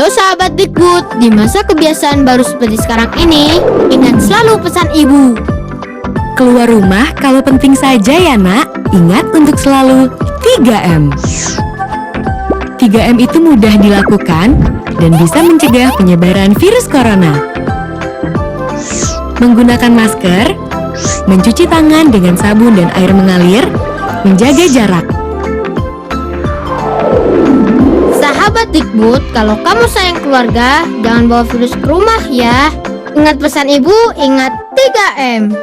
Halo sahabat Dikbud, di masa kebiasaan baru seperti sekarang ini, ingat selalu pesan ibu. Keluar rumah kalau penting saja ya nak, ingat untuk selalu 3M. 3M itu mudah dilakukan dan bisa mencegah penyebaran virus corona. Menggunakan masker, mencuci tangan dengan sabun dan air mengalir, menjaga jarak. Sahabat Dikbud, kalau kamu sayang keluarga, jangan bawa virus ke rumah ya. Ingat pesan ibu, ingat 3M.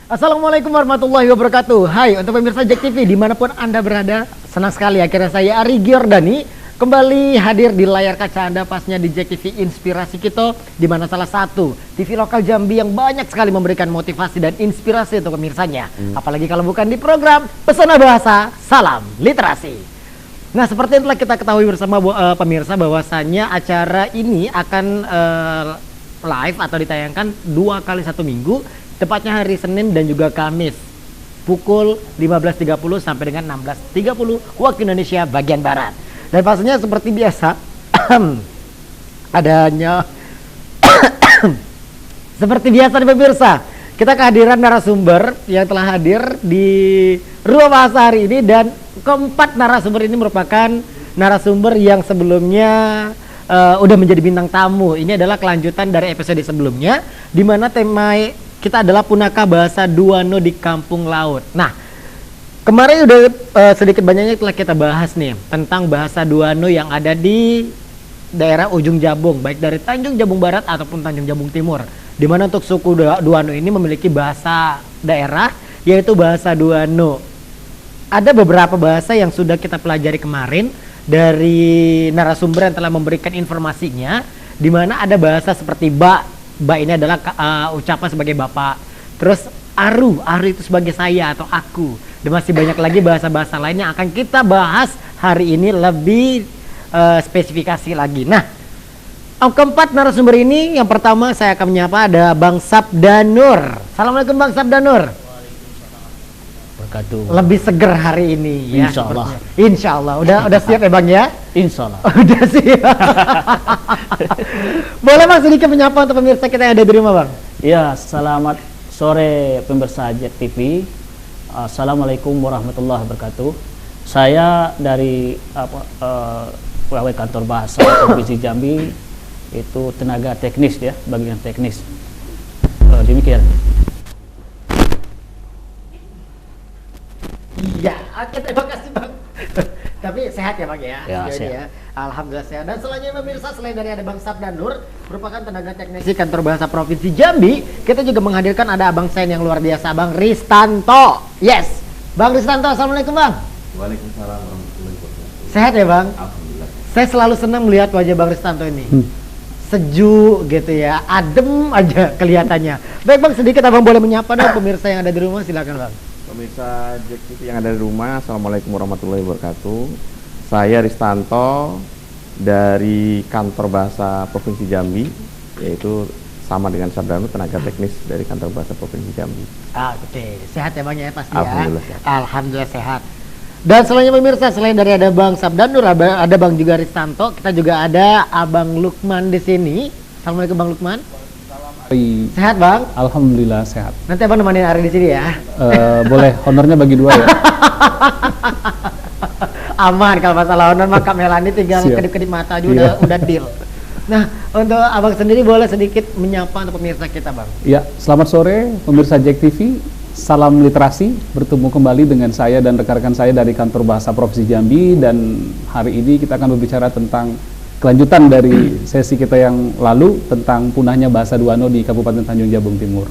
Assalamualaikum warahmatullahi wabarakatuh. Hai untuk pemirsa Jack TV dimanapun Anda berada. Senang sekali akhirnya saya Ari Giordani kembali hadir di layar kaca Anda, pasnya di Jack TV Inspirasi Kita, di mana salah satu TV lokal Jambi yang banyak sekali memberikan motivasi dan inspirasi untuk pemirsanya. Apalagi kalau bukan di program Pesona Bahasa Salam Literasi. Nah, seperti yang telah kita ketahui bersama pemirsa, bahwasannya acara ini akan live atau ditayangkan 2 kali 1 minggu, tepatnya hari Senin dan juga Kamis, pukul 15.30 sampai dengan 16.30 waktu Indonesia bagian Barat. Dan pastinya seperti biasa adanya seperti biasa nih pemirsa, kita kehadiran narasumber yang telah hadir di Ruang Bahasa hari ini, dan keempat narasumber ini merupakan narasumber yang sebelumnya udah menjadi bintang tamu. Ini adalah kelanjutan dari episode sebelumnya, di mana tema kita adalah Punaka Bahasa Duano di Kampung Laut. Nah, kemarin udah sedikit banyaknya telah kita bahas nih tentang bahasa Duano yang ada di daerah ujung Jabung, baik dari Tanjung Jabung Barat ataupun Tanjung Jabung Timur. Di mana untuk suku Duano ini memiliki bahasa daerah, yaitu bahasa Duano. Ada beberapa bahasa yang sudah kita pelajari kemarin dari narasumber yang telah memberikan informasinya, di mana ada bahasa seperti ba ini adalah ucapan sebagai bapak. Terus aru itu sebagai saya atau aku. Dan masih banyak lagi bahasa-bahasa lain yang akan kita bahas hari ini lebih spesifikasi lagi. Nah, keempat narasumber ini, yang pertama saya akan menyapa ada Bang Sabdanur. Assalamualaikum Bang Sabdanur. Lebih seger hari ini ya. Insya Allah. Udah siap ya Bang ya? Insya Allah. Udah siap. Boleh Bang sedikit menyapa untuk pemirsa kita yang ada di rumah Bang? Ya, selamat sore pemirsa Jack TV. Assalamualaikum warahmatullahi wabarakatuh. Saya dari pegawai kantor bahasa Provinsi Jambi, itu tenaga teknis ya, bagian teknis. Demikian. Iya, oke, terima kasih Bang. Tapi sehat ya Bang ya? Ya, sehat. Ya. Alhamdulillah sehat. Dan selanjutnya pemirsa, selain dari ada Bang Sabdanur, merupakan tenaga teknisi kantor bahasa Provinsi Jambi, kita juga menghadirkan ada Abang Sen yang luar biasa, Bang Ristanto. Yes, Bang Ristanto, assalamualaikum Bang. Waalaikumsalam warahmatullahi wabarakatuh. Sehat ya Bang? Alhamdulillah. Saya selalu senang melihat wajah Bang Ristanto ini. Sejuk gitu ya, adem aja kelihatannya. Baik Bang, sedikit Abang boleh menyapa dong pemirsa yang ada di rumah, silakan Bang. Pemirsa Jack TV yang ada di rumah, assalamualaikum warahmatullahi wabarakatuh. Saya Ristanto dari kantor bahasa Provinsi Jambi, yaitu sama dengan Sabdanur, tenaga teknis dari kantor bahasa Provinsi Jambi. Oke, sehat ya Bang ya pasti Alhamdulillah ya. sehat. Alhamdulillah sehat. Dan selanjutnya pemirsa, selain dari ada Bang Sabdanur, ada Bang juga Ristanto, kita juga ada Abang Lukman di sini. Assalamualaikum Bang Lukman. Sehat Bang? Alhamdulillah sehat. Nanti Abang nemenin Ari di sini ya. Boleh honornya bagi 2 ya. Aman, kalau masalah honor mah Kak Melani tinggal Siap. kedip-kedip mata aja udah deal. Nah, untuk Abang sendiri boleh sedikit menyapa untuk pemirsa kita Bang. Ya, selamat sore pemirsa Jack TV. Salam literasi, bertemu kembali dengan saya dan rekan-rekan saya dari kantor bahasa Provinsi Jambi, dan hari ini kita akan berbicara tentang kelanjutan dari sesi kita yang lalu tentang punahnya bahasa Duano di Kabupaten Tanjung Jabung Timur.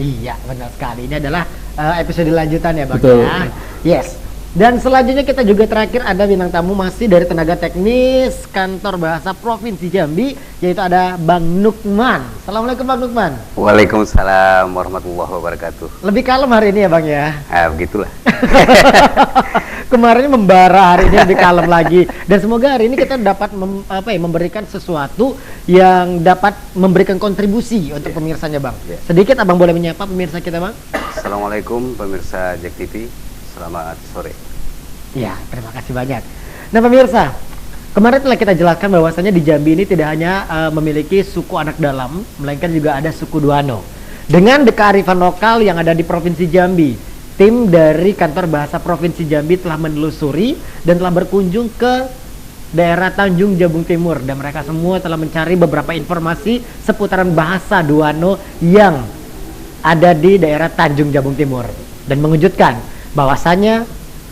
Iya, benar sekali. Ini adalah episode lanjutan ya Bang. Betul. Ya. Yes. Dan selanjutnya kita juga terakhir ada bintang tamu masih dari tenaga teknis kantor bahasa Provinsi Jambi, yaitu ada Bang Nukman. Assalamualaikum Bang Nukman. Waalaikumsalam warahmatullahi wabarakatuh. Lebih kalem hari ini ya Bang ya. Begitulah. Kemarin membara, hari ini lebih kalem lagi. Dan semoga hari ini kita dapat memberikan sesuatu yang dapat memberikan kontribusi untuk pemirsanya Bang. Sedikit Abang boleh menyapa pemirsa kita Bang? Assalamualaikum pemirsa Jack TV. Selamat sore. Ya, terima kasih banyak. Nah pemirsa, kemarin telah kita jelaskan bahwasanya di Jambi ini tidak hanya memiliki suku anak dalam, melainkan juga ada suku Duano. Dengan kearifan lokal yang ada di Provinsi Jambi, tim dari Kantor Bahasa Provinsi Jambi telah menelusuri dan telah berkunjung ke daerah Tanjung Jabung Timur, dan mereka semua telah mencari beberapa informasi seputaran bahasa Duano yang ada di daerah Tanjung Jabung Timur, dan mengejutkan bahwasanya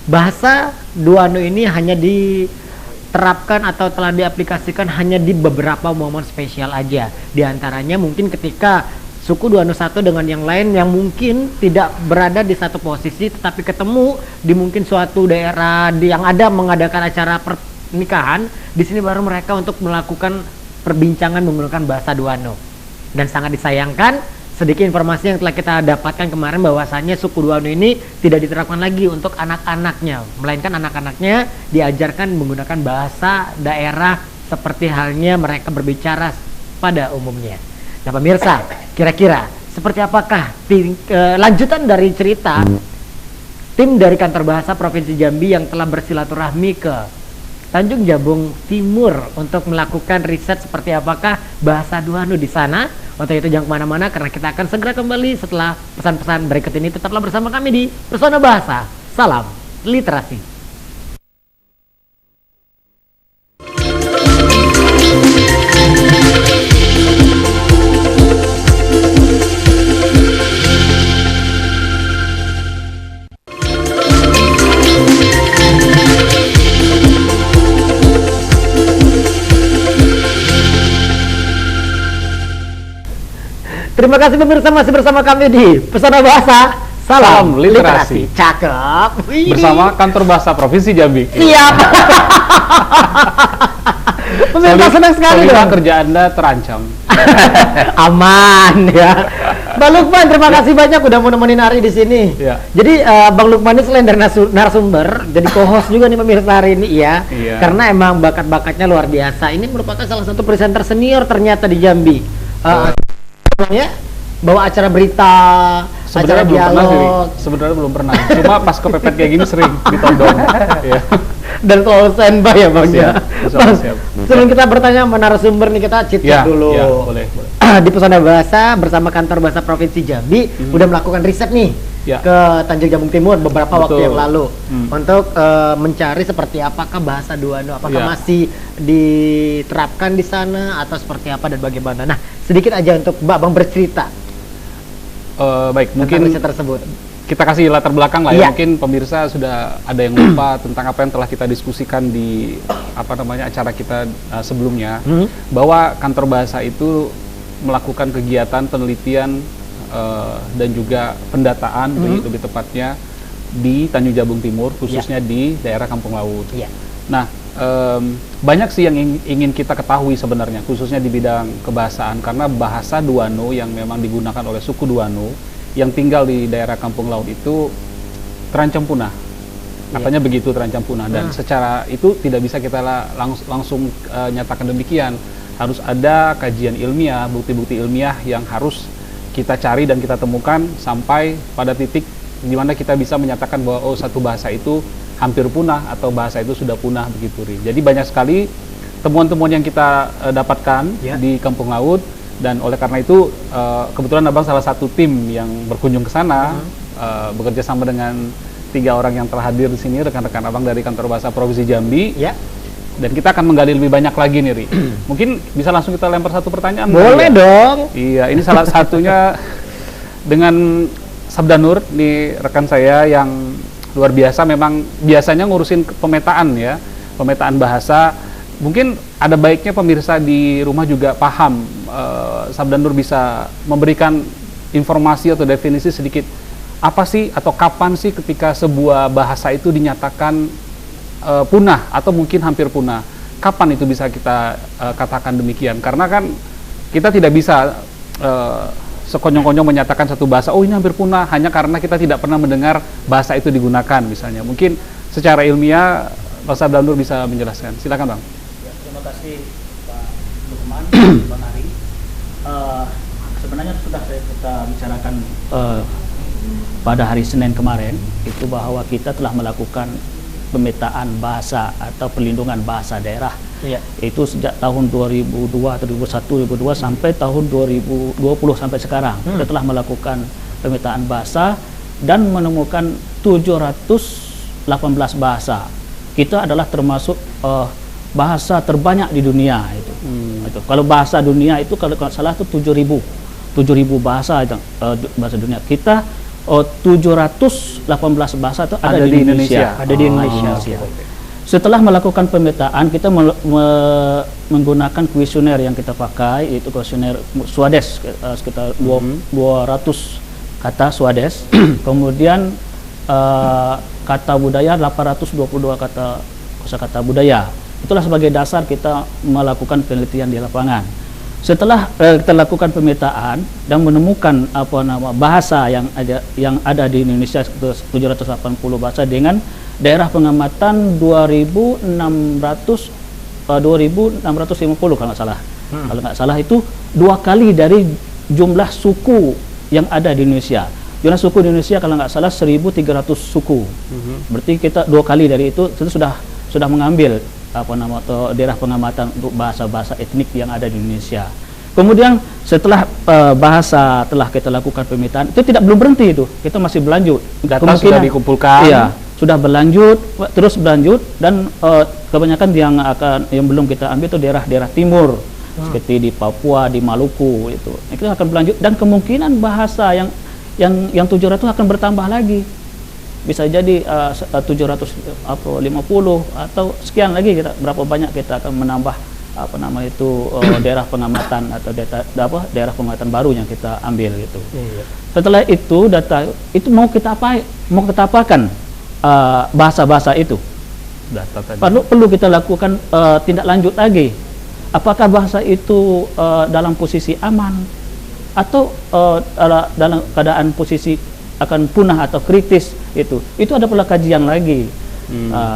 bahasa Duano ini hanya diterapkan atau telah diaplikasikan hanya di beberapa momen spesial aja. Di antaranya mungkin ketika suku Duano satu dengan yang lain yang mungkin tidak berada di satu posisi tetapi ketemu di mungkin suatu daerah yang ada mengadakan acara pernikahan, di sini baru mereka untuk melakukan perbincangan menggunakan bahasa Duano. Dan sangat disayangkan, sedikit informasi yang telah kita dapatkan kemarin bahwasanya suku Duano ini tidak diterapkan lagi untuk anak-anaknya, melainkan anak-anaknya diajarkan menggunakan bahasa daerah seperti halnya mereka berbicara pada umumnya. Nah pemirsa, kira-kira seperti apakah lanjutan dari cerita tim dari Kantor Bahasa Provinsi Jambi yang telah bersilaturahmi ke Tanjung Jabung Timur untuk melakukan riset seperti apakah bahasa Duano di sana? Untuk itu jangan kemana-mana karena kita akan segera kembali setelah pesan-pesan berikut ini. Tetaplah bersama kami di Pesona Bahasa. Salam literasi. Terima kasih pemirsa, masih bersama kami di Pesona Bahasa. Salam literasi. Cakep. Wih. Bersama Kantor Bahasa Provinsi Jambi. Siap. Pemirsa senang sekali dong. Kerja Anda terancam. Aman ya. Bang Lukman, terima kasih banyak udah mau nemenin Ari di sini. Ya. Jadi Bang Lukman ini selain dari narasumber, jadi co-host juga nih pemirsa hari ini ya. Iya. Karena emang bakat-bakatnya luar biasa. Ini merupakan salah satu presenter senior ternyata di Jambi. Ya, bawa acara berita, acara dialog. Sebenarnya belum pernah. Cuma pas kepepet kayak gini sering ditodong. Ya. Dan selalu standby ya Bang ya. Bang, Siap. sebelum kita bertanya sama narasumber nih, kita chit-chat dulu. Ya, boleh. Di Pesona Bahasa bersama Kantor Bahasa Provinsi Jambi udah melakukan riset nih ke Tanjung Jabung Timur beberapa waktu yang lalu untuk mencari seperti apakah bahasa Duano, apakah masih diterapkan di sana atau seperti apa dan bagaimana. Nah, sedikit aja untuk Bang bercerita. Baik, tentang mungkin riset tersebut. Kita kasih latar belakang lah ya. Mungkin pemirsa sudah ada yang lupa tentang apa yang telah kita diskusikan di acara kita sebelumnya, bahwa Kantor Bahasa itu melakukan kegiatan penelitian dan juga pendataan lebih tepatnya di Tanjung Jabung Timur, khususnya di daerah Kampung Laut. Nah, banyak sih yang ingin kita ketahui sebenarnya, khususnya di bidang kebahasaan, karena bahasa Duano yang memang digunakan oleh suku Duano yang tinggal di daerah Kampung Laut itu terancam punah. Katanya begitu, terancam punah, dan secara itu tidak bisa kita langsung nyatakan demikian. Harus ada kajian ilmiah, bukti-bukti ilmiah yang harus kita cari dan kita temukan sampai pada titik di mana kita bisa menyatakan bahwa satu bahasa itu hampir punah atau bahasa itu sudah punah, begitu Ri. Jadi banyak sekali temuan-temuan yang kita dapatkan di Kampung Laut, dan oleh karena itu kebetulan Abang salah satu tim yang berkunjung ke sana, bekerja sama dengan 3 orang yang telah hadir di sini, rekan-rekan Abang dari Kantor Bahasa Provinsi Jambi. Dan kita akan menggali lebih banyak lagi nih, Ri. Mungkin bisa langsung kita lempar satu pertanyaan. Boleh dong. Iya, ini salah satunya dengan Sabda Nur, nih rekan saya yang luar biasa, memang biasanya ngurusin pemetaan ya, pemetaan bahasa. Mungkin ada baiknya pemirsa di rumah juga paham, Sabda Nur bisa memberikan informasi atau definisi sedikit, apa sih atau kapan sih ketika sebuah bahasa itu dinyatakan punah atau mungkin hampir punah. Kapan itu bisa kita katakan demikian? Karena kan kita tidak bisa sekonyong-konyong menyatakan satu bahasa, ini hampir punah, hanya karena kita tidak pernah mendengar bahasa itu digunakan misalnya. Mungkin secara ilmiah Bang Sabda Nur bisa menjelaskan. Silakan Bang. Ya, terima kasih Pak Lukman, Bang Ari. Sebenarnya sudah kita bicarakan pada hari Senin kemarin, itu bahwa kita telah melakukan pemetaan bahasa atau perlindungan bahasa daerah. Iya. Itu sejak tahun 2002, 2001, 2002 sampai tahun 2020 sampai sekarang. Kita telah melakukan pemetaan bahasa dan menemukan 718 bahasa. Kita adalah termasuk bahasa terbanyak di dunia itu. Itu. Kalau bahasa dunia itu kalau nggak salah itu 7.000 bahasa bahasa dunia. Kita 718 bahasa itu ada di Indonesia. Ada di Indonesia. Setelah melakukan pemetaan, kita menggunakan kuesioner yang kita pakai, yaitu kuesioner Swades, sekitar 200 kata Swades. Kemudian kata budaya 822 kosakata budaya. Itulah sebagai dasar kita melakukan penelitian di lapangan. Setelah kita lakukan pemetaan dan menemukan bahasa yang ada di Indonesia 780 bahasa dengan daerah pengamatan 2.650 kalau nggak salah. Kalau nggak salah itu 2 kali dari jumlah suku yang ada di Indonesia. Jumlah suku di Indonesia kalau nggak salah 1.300 suku. Berarti kita 2 kali dari itu sudah mengambil daerah pengamatan untuk bahasa-bahasa etnik yang ada di Indonesia. Kemudian setelah bahasa telah kita lakukan pemetaan, itu belum berhenti itu, kita masih berlanjut. Data sudah dikumpulkan. Iya, sudah berlanjut, terus berlanjut, dan kebanyakan yang belum kita ambil itu daerah-daerah timur, seperti di Papua, di Maluku itu. Kita akan berlanjut dan kemungkinan bahasa yang 700 akan bertambah lagi. Bisa jadi 750 atau sekian lagi, berapa banyak kita akan menambah daerah pengamatan atau daerah pengamatan baru yang kita ambil gitu. Setelah itu data itu mau kita apakan bahasa-bahasa itu. Data tadi. Perlu kita lakukan tindak lanjut lagi. Apakah bahasa itu dalam posisi aman atau dalam keadaan posisi akan punah atau kritis itu ada pula kajian lagi.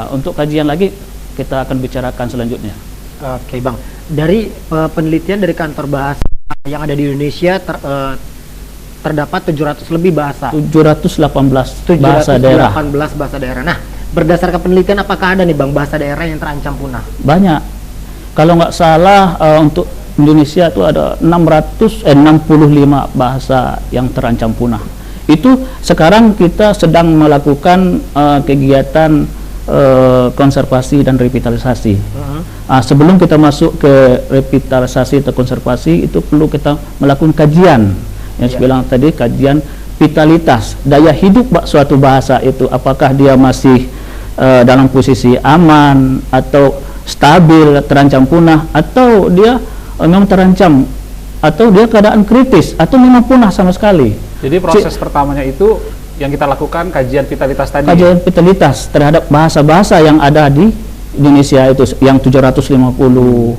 Untuk kajian lagi kita akan bicarakan selanjutnya. Oke Bang, dari penelitian dari kantor bahasa yang ada di Indonesia terdapat 700 lebih bahasa. 718 bahasa daerah. 718 bahasa daerah. Nah, berdasarkan penelitian apakah ada nih Bang bahasa daerah yang terancam punah? Banyak. Kalau nggak salah untuk Indonesia itu ada 665 bahasa yang terancam punah. Itu sekarang kita sedang melakukan kegiatan konservasi dan revitalisasi. Sebelum kita masuk ke revitalisasi atau konservasi, itu perlu kita melakukan kajian. Yang saya bilang tadi, kajian vitalitas, daya hidup suatu bahasa itu, apakah dia masih dalam posisi aman atau stabil, terancam punah, atau dia memang terancam, atau dia keadaan kritis, atau memang punah sama sekali. Jadi proses pertamanya itu yang kita lakukan kajian vitalitas tadi. Kajian vitalitas terhadap bahasa-bahasa yang ada di Indonesia itu, yang 750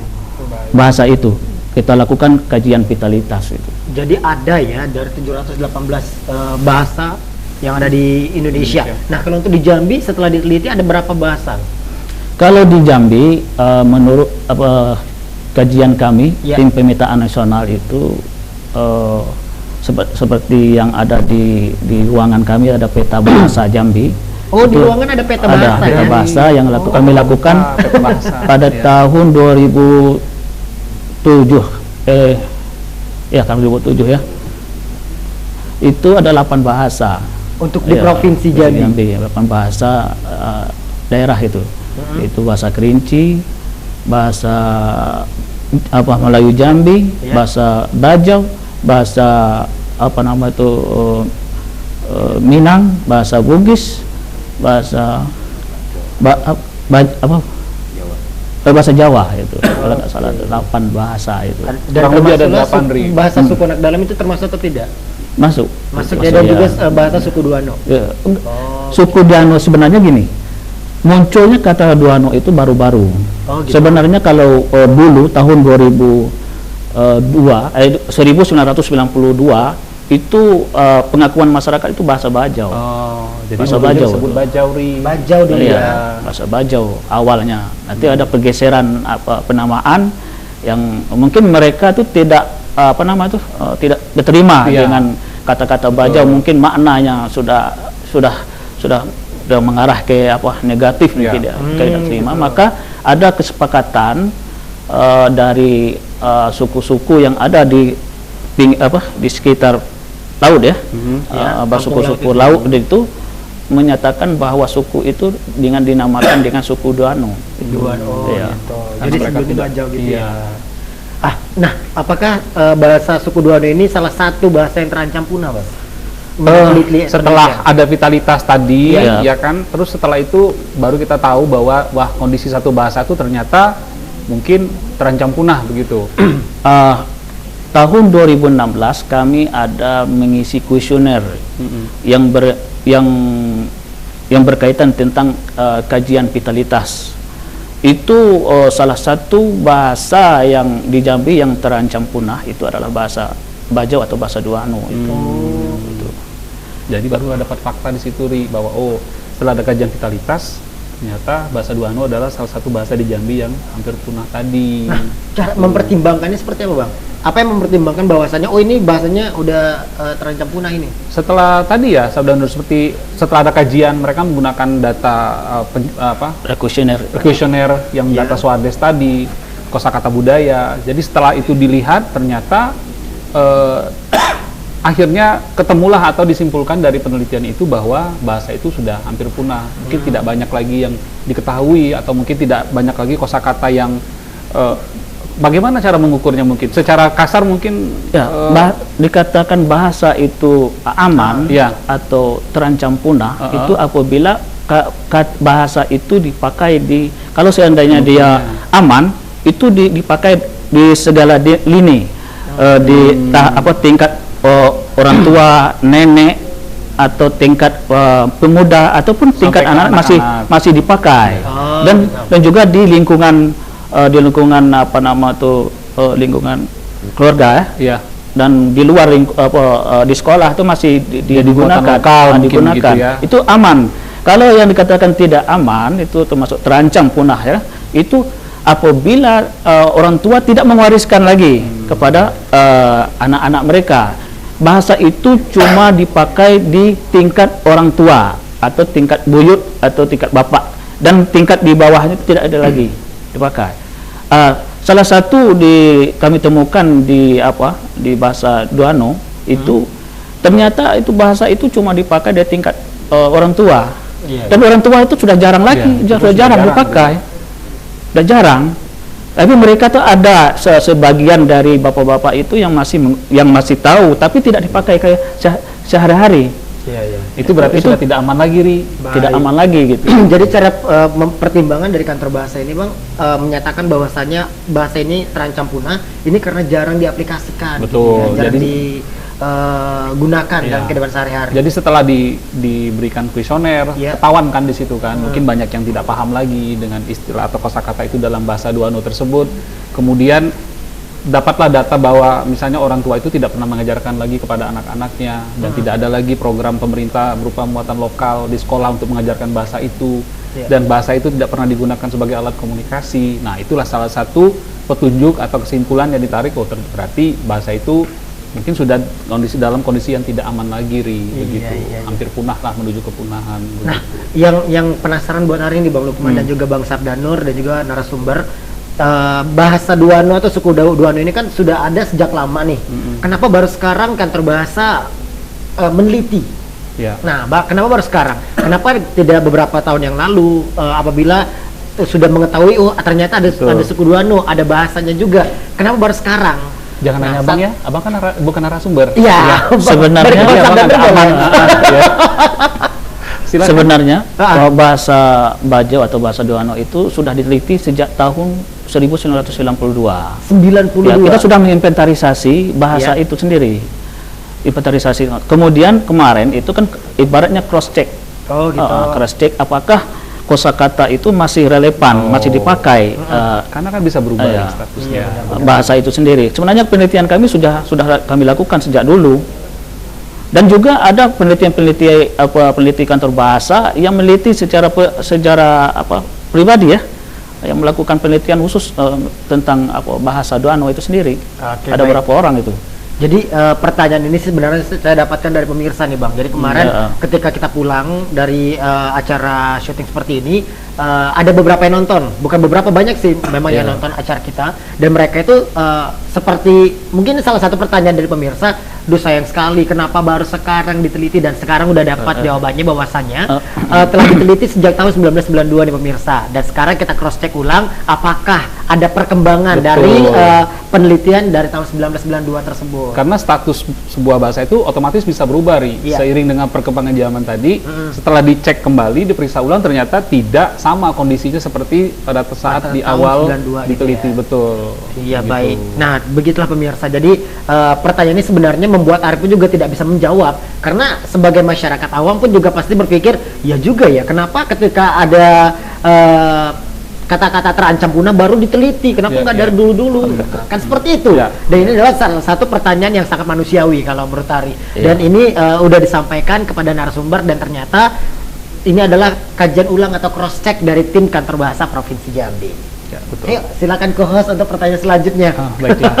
bahasa itu. Kita lakukan kajian vitalitas itu. Jadi ada ya dari 718 bahasa yang ada di Indonesia. Nah, kalau untuk di Jambi setelah diteliti ada berapa bahasa? Kalau di Jambi menurut kajian kami, tim pemetaan nasional itu seperti yang ada di ruangan kami, ada peta bahasa Jambi. Oh, di ruangan ada peta bahasa. Ada peta bahasa yang kami lakukan pada tahun 2007. Tahun 2007 ya. Itu ada 8 bahasa. Untuk di Provinsi Jambi. 8 bahasa daerah itu. Itu bahasa Kerinci, bahasa Melayu Jambi, bahasa Bajau, bahasa Minang, bahasa Bugis, bahasa bahasa Jawa itu. Kalau nggak salah 8 bahasa itu. Dan lebih ada 8.000. Bahasa suku anak dalam itu termasuk atau tidak? Masuk. Ya, dan juga bahasa suku Duano. Ya. Suku Duano sebenarnya gini. Munculnya kata Duano itu baru-baru. Gitu. Sebenarnya kalau dulu tahun 1992 itu pengakuan masyarakat itu bahasa Bajau. Jadi bahasa Bajau. Disebut Bajauri. Bajau dulu ya. Bahasa Bajau awalnya. Nanti ada pergeseran penamaan yang mungkin mereka itu tidak tidak diterima dengan kata-kata Bajau. Mungkin maknanya sudah sudah mengarah ke apa negatif Ya. tidak tidak terima, maka ada kesepakatan dari suku-suku yang ada di di sekitar laut ya, suku-suku laut itu menyatakan bahwa suku itu dengan dinamakan dengan suku Duano. Duano Ya. gitu. Karena Jadi mereka sebelum tidak- Bajau gitu iya. ya. Nah, apakah bahasa suku Duano ini salah satu bahasa yang terancam punah, Bang? Setelah ada vitalitas tadi, Iya. ya kan, terus setelah itu baru kita tahu bahwa wah kondisi satu bahasa itu ternyata mungkin terancam punah begitu. Tahun 2016 kami ada mengisi kuesioner yang berkaitan tentang kajian vitalitas. Itu salah satu bahasa yang di Jambi yang terancam punah itu adalah bahasa Bajau atau bahasa Duano itu. Jadi baru dapat fakta di situ Ri, bahwa setelah ada kajian vitalitas ternyata bahasa Duano adalah salah satu bahasa di Jambi yang hampir punah tadi. Nah, cara mempertimbangkannya seperti apa, Bang? Apa yang mempertimbangkan bahwasanya ini bahasanya udah terancam punah ini? Setelah tadi ya, seperti setelah ada kajian mereka menggunakan data kuesioner yang data Swardes tadi, kosakata budaya. Jadi setelah itu dilihat ternyata akhirnya ketemulah atau disimpulkan dari penelitian itu bahwa bahasa itu sudah hampir punah. Mungkin tidak banyak lagi yang diketahui atau mungkin tidak banyak lagi kosakata yang bagaimana cara mengukurnya mungkin? Secara kasar mungkin Ya, dikatakan bahasa itu aman atau terancam punah itu apabila bahasa itu dipakai kalau seandainya dia aman itu dipakai di segala lini tingkat orang tua, nenek atau tingkat pemuda ataupun tingkat anak masih dipakai dan juga di lingkungan lingkungan keluarga ya. Dan di luar di sekolah itu masih digunakan lokal, digunakan gitu ya. Itu aman. Kalau yang dikatakan tidak aman itu termasuk terancam punah ya, itu apabila orang tua tidak mewariskan lagi kepada anak-anak mereka. Bahasa itu cuma dipakai di tingkat orang tua atau tingkat buyut atau tingkat bapak, dan tingkat di bawahnya tidak ada lagi dipakai. Salah satu kami temukan di bahasa Duano itu ternyata itu bahasa itu cuma dipakai di tingkat orang tua, dan orang tua itu sudah jarang lagi, sudah jarang dipakai, sudah jarang. Tapi mereka tuh ada sebagian dari bapak-bapak itu yang masih tahu, tapi tidak dipakai kayak sehari-hari. Itu berarti sudah tidak aman lagi, Ri. Tidak aman lagi gitu. Jadi cara pertimbangan dari kantor bahasa ini, Bang, menyatakan bahwasanya bahasa ini terancam punah ini karena jarang diaplikasikan. Betul. Jarang Jadi digunakan dalam kehidupan sehari-hari. Jadi setelah diberikan kuesioner, ketahuan kan di situ kan, mungkin banyak yang tidak paham lagi dengan istilah atau kosakata itu dalam bahasa Duano tersebut. Kemudian dapatlah data bahwa misalnya orang tua itu tidak pernah mengajarkan lagi kepada anak-anaknya, dan tidak ada lagi program pemerintah berupa muatan lokal di sekolah untuk mengajarkan bahasa itu, dan bahasa itu tidak pernah digunakan sebagai alat komunikasi. Nah, itulah salah satu petunjuk atau kesimpulan yang ditarik, berarti bahasa itu mungkin sudah dalam kondisi yang tidak aman lagi, begitu. Hampir punah lah, menuju kepunahan. Nah, yang penasaran buat hari ini Bang Lukman dan juga Bang Sabdanur dan juga narasumber, bahasa Duano atau suku Duano ini kan sudah ada sejak lama nih. Kenapa baru sekarang kantor bahasa meneliti? Nah, kenapa baru sekarang? Kenapa tidak beberapa tahun yang lalu apabila sudah mengetahui ternyata ada suku Duano, ada bahasanya juga. Kenapa baru sekarang? Jangan nanya Abang ya, Abang kan bukan narasumber. Iya, sebenarnya aman. Sebenarnya bahasa Bajau atau bahasa Duano itu sudah diteliti sejak tahun 1992. Ya, kita sudah menginventarisasi bahasa itu sendiri. Inventarisasi. Kemudian kemarin itu kan ibaratnya cross check. Cross check apakah kosakata itu masih relevan, masih dipakai. Karena kan bisa berubah statusnya. Bahasa itu sendiri. Sebenarnya penelitian kami sudah kami lakukan sejak dulu. Dan juga ada peneliti kantor bahasa yang meneliti secara pribadi ya, yang melakukan penelitian khusus tentang bahasa Duano itu sendiri. Ada beberapa orang itu. Jadi pertanyaan ini sebenarnya saya dapatkan dari pemirsa nih Bang. Jadi kemarin ketika kita pulang dari acara syuting seperti ini, ada beberapa yang nonton, bukan beberapa, banyak sih memang yang nonton acara kita, dan mereka itu seperti mungkin salah satu pertanyaan dari pemirsa, duh sayang sekali kenapa baru sekarang diteliti dan sekarang udah dapat jawabannya bahwasannya telah diteliti sejak tahun 1992 nih pemirsa, dan sekarang kita cross check ulang apakah ada perkembangan dari penelitian dari tahun 1992 tersebut. Karena status sebuah bahasa itu otomatis bisa berubah, seiring dengan perkembangan zaman tadi. Setelah dicek kembali, diperiksa ulang, ternyata tidak sama kondisinya seperti pada saat di awal 92 diteliti. gitu ya. Betul. Iya, gitu. baik. Nah, begitulah pemirsa. Jadi pertanyaan ini sebenarnya membuat Arif pun juga tidak bisa menjawab, karena sebagai masyarakat awam pun juga pasti berpikir, ya juga ya, kenapa ketika ada kata-kata terancam punah baru diteliti, kenapa nggak dari dulu-dulu? Kan seperti itu. Dan ini adalah salah satu pertanyaan yang sangat manusiawi kalau menurut Ari. Dan ini udah disampaikan kepada narasumber, dan ternyata ini adalah kajian ulang atau cross check dari tim Kantor Bahasa Provinsi Jambi. Ya, betul. Ayo, silakan co-host untuk pertanyaan selanjutnya. Baiklah.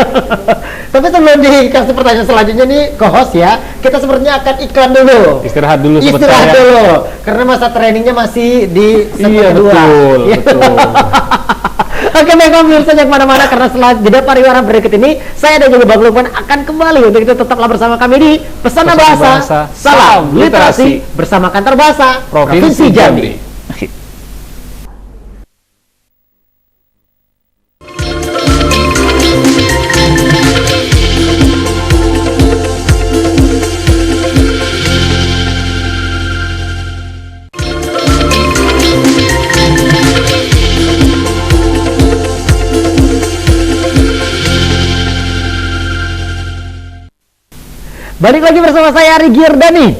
Tapi sebelum dikasih pertanyaan selanjutnya nih, co-host ya, kita sepertinya akan iklan dulu. Istirahat dulu sebentar. Istirahat ya. dulu, karena masa trainingnya masih di segmen Iya, kedua. betul, Iya. betul. Oke, baiklah pemirsa, jangan kemana-mana, karena setelah jeda pariwara berikut ini, saya dan juga Bang Lukman akan kembali. Untuk itu tetaplah bersama kami di Pesona Bahasa, Salam Literasi, bersama Kantor Bahasa Provinsi Jambi. Balik lagi bersama saya Ari Giordani.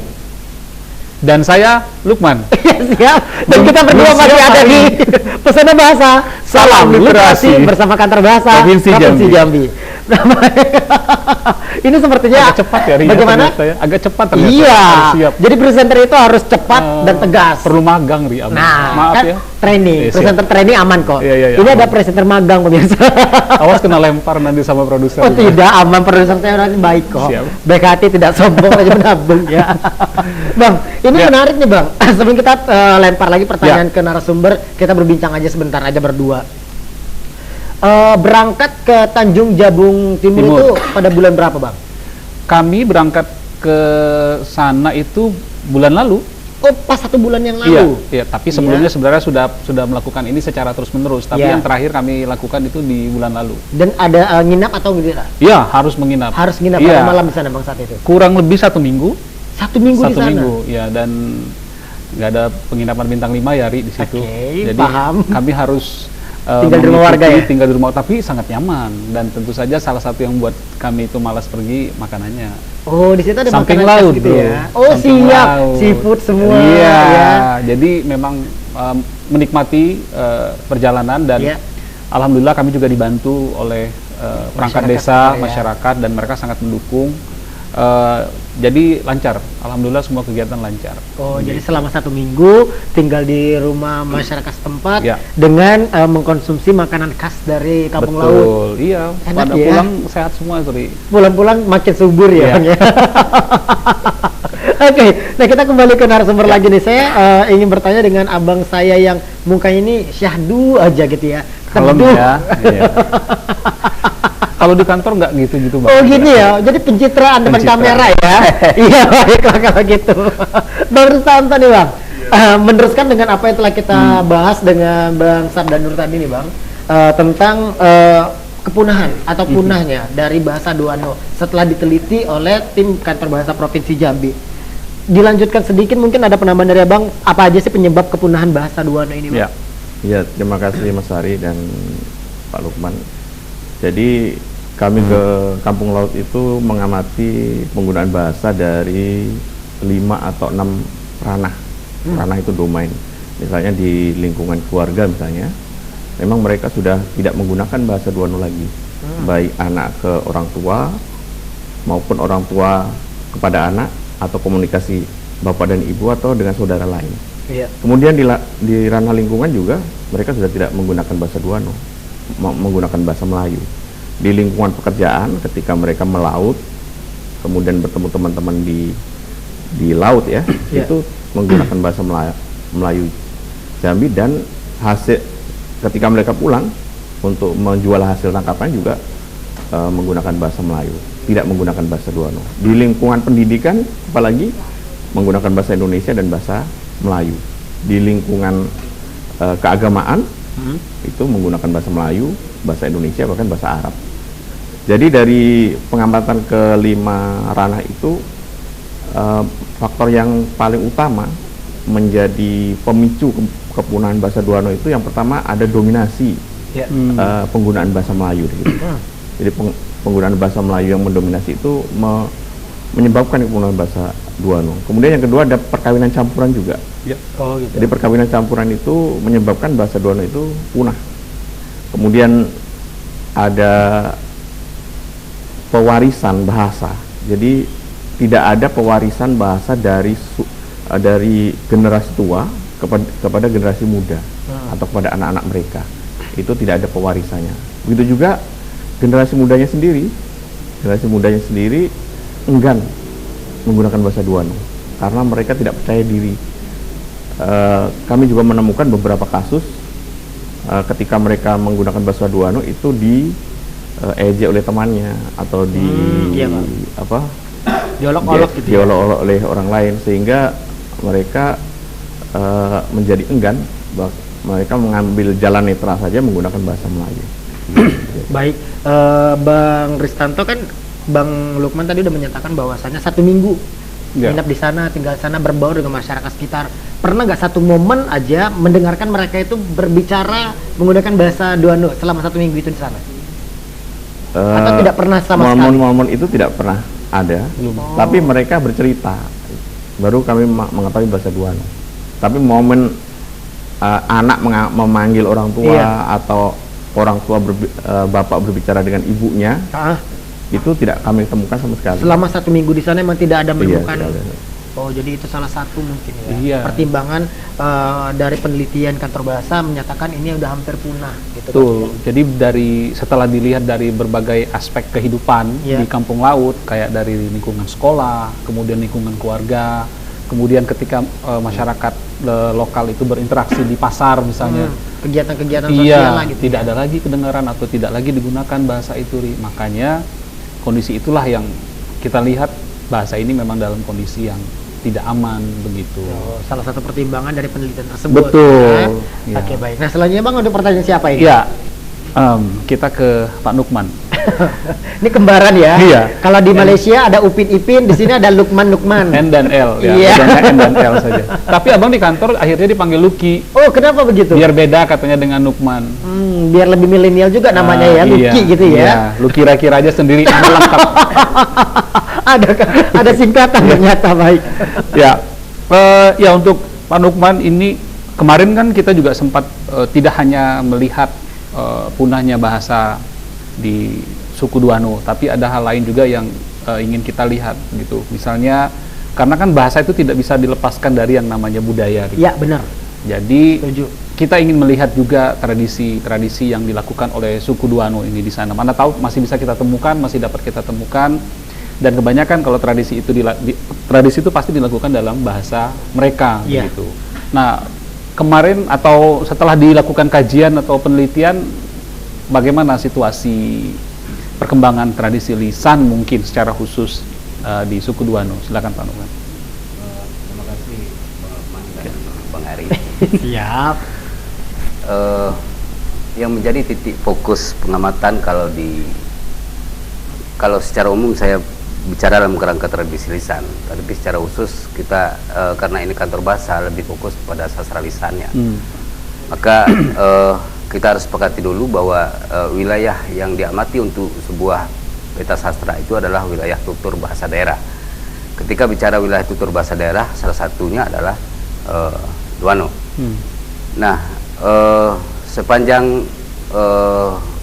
Dan saya Lukman. Siap. Dan kita berdua masih ada di Pesona Bahasa Salam Literasi bersama Kantor Bahasa Provinsi Jambi. Ini sepertinya agak cepat ya, Ria, bagaimana? Ya. Agak cepat ternyata. Iya. Harus siap. Jadi presenter itu harus cepat dan tegas. Perlu magang, Ria. Nah, Maaf kan ya. training, Siap. presenter training aman kok. Iya, Ini aman. ada presenter magang pemirsa. Awas kena lempar nanti sama produser. Oh tidak, aman, produser saya orangnya baik kok. Siap. Baik hati, tidak sombong, aja menabung ya. Bang, ini menarik nih Bang. Sebelum kita lempar lagi pertanyaan ke narasumber, kita berbincang aja sebentar aja berdua. Berangkat ke Tanjung Jabung Timur itu pada bulan berapa Bang? Kami berangkat ke sana itu bulan lalu. Oh, pas 1 bulan yang lalu. Iya, tapi sebelumnya sebenarnya sudah melakukan ini secara terus-menerus. Tapi yang terakhir kami lakukan itu di bulan lalu. Dan ada nginap atau tidak? Iya, harus menginap. Harus nginap berapa malam di sana Bang saat itu? Kurang lebih 1 minggu. 1 minggu di 1 sana. minggu, ya, dan nggak ada penginapan bintang 5 ya, Ri, di situ. Oke, jadi paham. kami harus tinggal di rumah warga ya? Tinggal di rumah, tapi sangat nyaman. Dan tentu saja salah satu yang buat kami itu malas pergi makanannya. Oh, di situ ada Samping makanan khas laut, gitu bro. ya. Oh, Samping siap. laut. Seafood semua. Iya, ya. jadi memang menikmati perjalanan dan alhamdulillah kami juga dibantu oleh perangkat desa, masyarakat, dan mereka sangat mendukung. Jadi lancar, alhamdulillah semua kegiatan lancar. Oh, jadi selama 1 minggu tinggal di rumah masyarakat setempat dengan mengkonsumsi makanan khas dari kampung laut. Betul, iya. Enak Pada ya? pulang sehat semua, Suri. Pulang-pulang makin subur ya, Bang ya. Oke, nah kita kembali ke narasumber lagi nih. Saya ingin bertanya dengan abang saya yang mukanya ini syahdu aja gitu ya. Kalem Teduh. ya. Iya. Kalau di kantor nggak gitu-gitu, Bang. Oh gini ya, jadi pencitraan depan kamera ya. Iya, baiklah kalau gitu. Bang Rustanto nih Bang, meneruskan dengan apa yang telah kita bahas dengan Bang Sardanur tadi nih Bang, tentang kepunahan atau punahnya dari bahasa Duano setelah diteliti oleh tim Kantor Bahasa Provinsi Jambi. Dilanjutkan sedikit, mungkin ada penambahan dari Abang, apa aja sih penyebab kepunahan bahasa Duano ini Bang? Ya, terima kasih Mas Ari dan Pak Lukman. Jadi kami ke Kampung Laut itu mengamati penggunaan bahasa dari 5 atau 6 ranah. Ranah itu domain. Misalnya di lingkungan keluarga misalnya, memang mereka sudah tidak menggunakan bahasa Duano lagi. Baik anak ke orang tua maupun orang tua kepada anak, atau komunikasi bapak dan ibu atau dengan saudara lain. Kemudian di ranah lingkungan juga mereka sudah tidak menggunakan bahasa Duano, menggunakan bahasa Melayu. Di lingkungan pekerjaan ketika mereka melaut kemudian bertemu teman-teman di laut ya, itu menggunakan bahasa Melayu Jambi, dan hasil ketika mereka pulang untuk menjual hasil tangkapan juga menggunakan bahasa Melayu, tidak menggunakan bahasa Duano. Di lingkungan pendidikan apalagi menggunakan bahasa Indonesia dan bahasa Melayu. Di lingkungan keagamaan itu menggunakan bahasa Melayu, bahasa Indonesia, bahkan bahasa Arab. Jadi dari pengamatan kelima ranah itu faktor yang paling utama menjadi pemicu kepunahan bahasa Duano itu, yang pertama ada dominasi penggunaan bahasa Melayu gitu. Jadi penggunaan bahasa Melayu yang mendominasi itu menyebabkan kepunahan bahasa Duano. Kemudian yang kedua ada perkawinan campuran juga. Jadi perkawinan campuran itu menyebabkan bahasa Duano itu punah. Kemudian ada pewarisan bahasa. Jadi tidak ada pewarisan bahasa dari generasi tua kepada generasi muda atau kepada anak-anak mereka. Itu tidak ada pewarisannya. Begitu juga generasi mudanya sendiri enggan menggunakan bahasa Duano karena mereka tidak percaya diri. Kami juga menemukan beberapa kasus ketika mereka menggunakan bahasa Duano itu diejek oleh temannya atau diolok-olok gitu, diolok-olok oleh orang lain, sehingga mereka menjadi enggan. Mereka mengambil jalan netral saja menggunakan bahasa Melayu. Baik, Bang Ristanto, kan Bang Lukman tadi udah menyatakan bahwasanya 1 minggu nginap di sana, tinggal di sana, berbaur dengan masyarakat sekitar. Pernah nggak satu momen aja mendengarkan mereka itu berbicara menggunakan bahasa Duano selama 1 minggu itu di sana? Atau tidak pernah sama sekali? Momen itu tidak pernah ada, tapi mereka bercerita. Baru kami mengetahui bahasa Duano. Tapi momen anak memanggil orang tua atau orang tua bapak berbicara dengan ibunya, itu tidak kami temukan sama sekali. Selama 1 minggu di sana memang tidak ada menemukan. Tidak ada. Oh, jadi itu salah satu mungkin ya. Pertimbangan dari penelitian kantor bahasa menyatakan ini udah hampir punah gitu. Betul. Jadi setelah dilihat dari berbagai aspek kehidupan di kampung laut, kayak dari lingkungan sekolah, kemudian lingkungan keluarga, kemudian ketika masyarakat lokal itu berinteraksi di pasar misalnya, kegiatan-kegiatan sosial lah gitu. Tidak ada lagi kedengaran atau tidak lagi digunakan bahasa itu. Makanya kondisi itulah yang kita lihat, bahasa ini memang dalam kondisi yang tidak aman begitu. Salah satu pertimbangan dari penelitian tersebut. Betul. Ya. Oke, baik. Nah, selanjutnya Bang, untuk pertanyaan siapa ini? Ya, kita ke Pak Nukman. Ini kembaran ya. Iya. Kalau di Malaysia ada Upin Ipin, di sini ada Lukman. N dan L ya. Iya. N dan L saja. Tapi abang di kantor akhirnya dipanggil Lucky. Oh, kenapa begitu? Biar beda katanya dengan Nukman. Biar lebih milenial juga namanya ya, Lucky gitu ya. Iya. Lu kira-kira aja sendiri, nama lengkap. ada singkatan ternyata, baik. Ya. Ya, untuk Pak Nukman ini kemarin kan kita juga sempat tidak hanya melihat punahnya bahasa di suku Duano, tapi ada hal lain juga yang ingin kita lihat gitu. Misalnya karena kan bahasa itu tidak bisa dilepaskan dari yang namanya budaya gitu. Iya, benar. Jadi setuju. Kita ingin melihat juga tradisi-tradisi yang dilakukan oleh suku Duano ini di sana. Mana tahu masih bisa kita temukan, masih dapat kita temukan. Dan kebanyakan kalau tradisi itu pasti dilakukan dalam bahasa mereka gitu. Nah, kemarin atau setelah dilakukan kajian atau penelitian, bagaimana situasi perkembangan tradisi lisan mungkin secara khusus di suku Duano? Silakan Pak Nukman. Terima kasih Bang Ari. Siap. Yang menjadi titik fokus pengamatan kalau secara umum saya bicara dalam kerangka tradisi lisan, tapi secara khusus kita karena ini kantor bahasa lebih fokus pada sastra lisannya. Maka kita harus sepakati dulu bahwa wilayah yang diamati untuk sebuah peta sastra itu adalah wilayah tutur bahasa daerah. Ketika bicara wilayah tutur bahasa daerah, salah satunya adalah Duano. Nah, sepanjang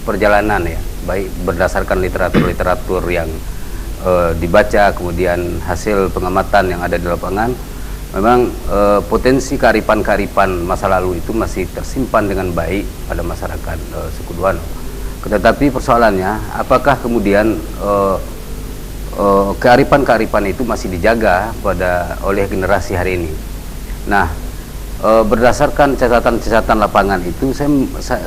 perjalanan ya, baik berdasarkan literatur-literatur yang dibaca, kemudian hasil pengamatan yang ada di lapangan, memang potensi kearifan-kearifan masa lalu itu masih tersimpan dengan baik pada masyarakat suku Duano. Tetapi persoalannya, apakah kemudian kearifan-kearifan itu masih dijaga oleh generasi hari ini. Nah, berdasarkan catatan-catatan lapangan itu,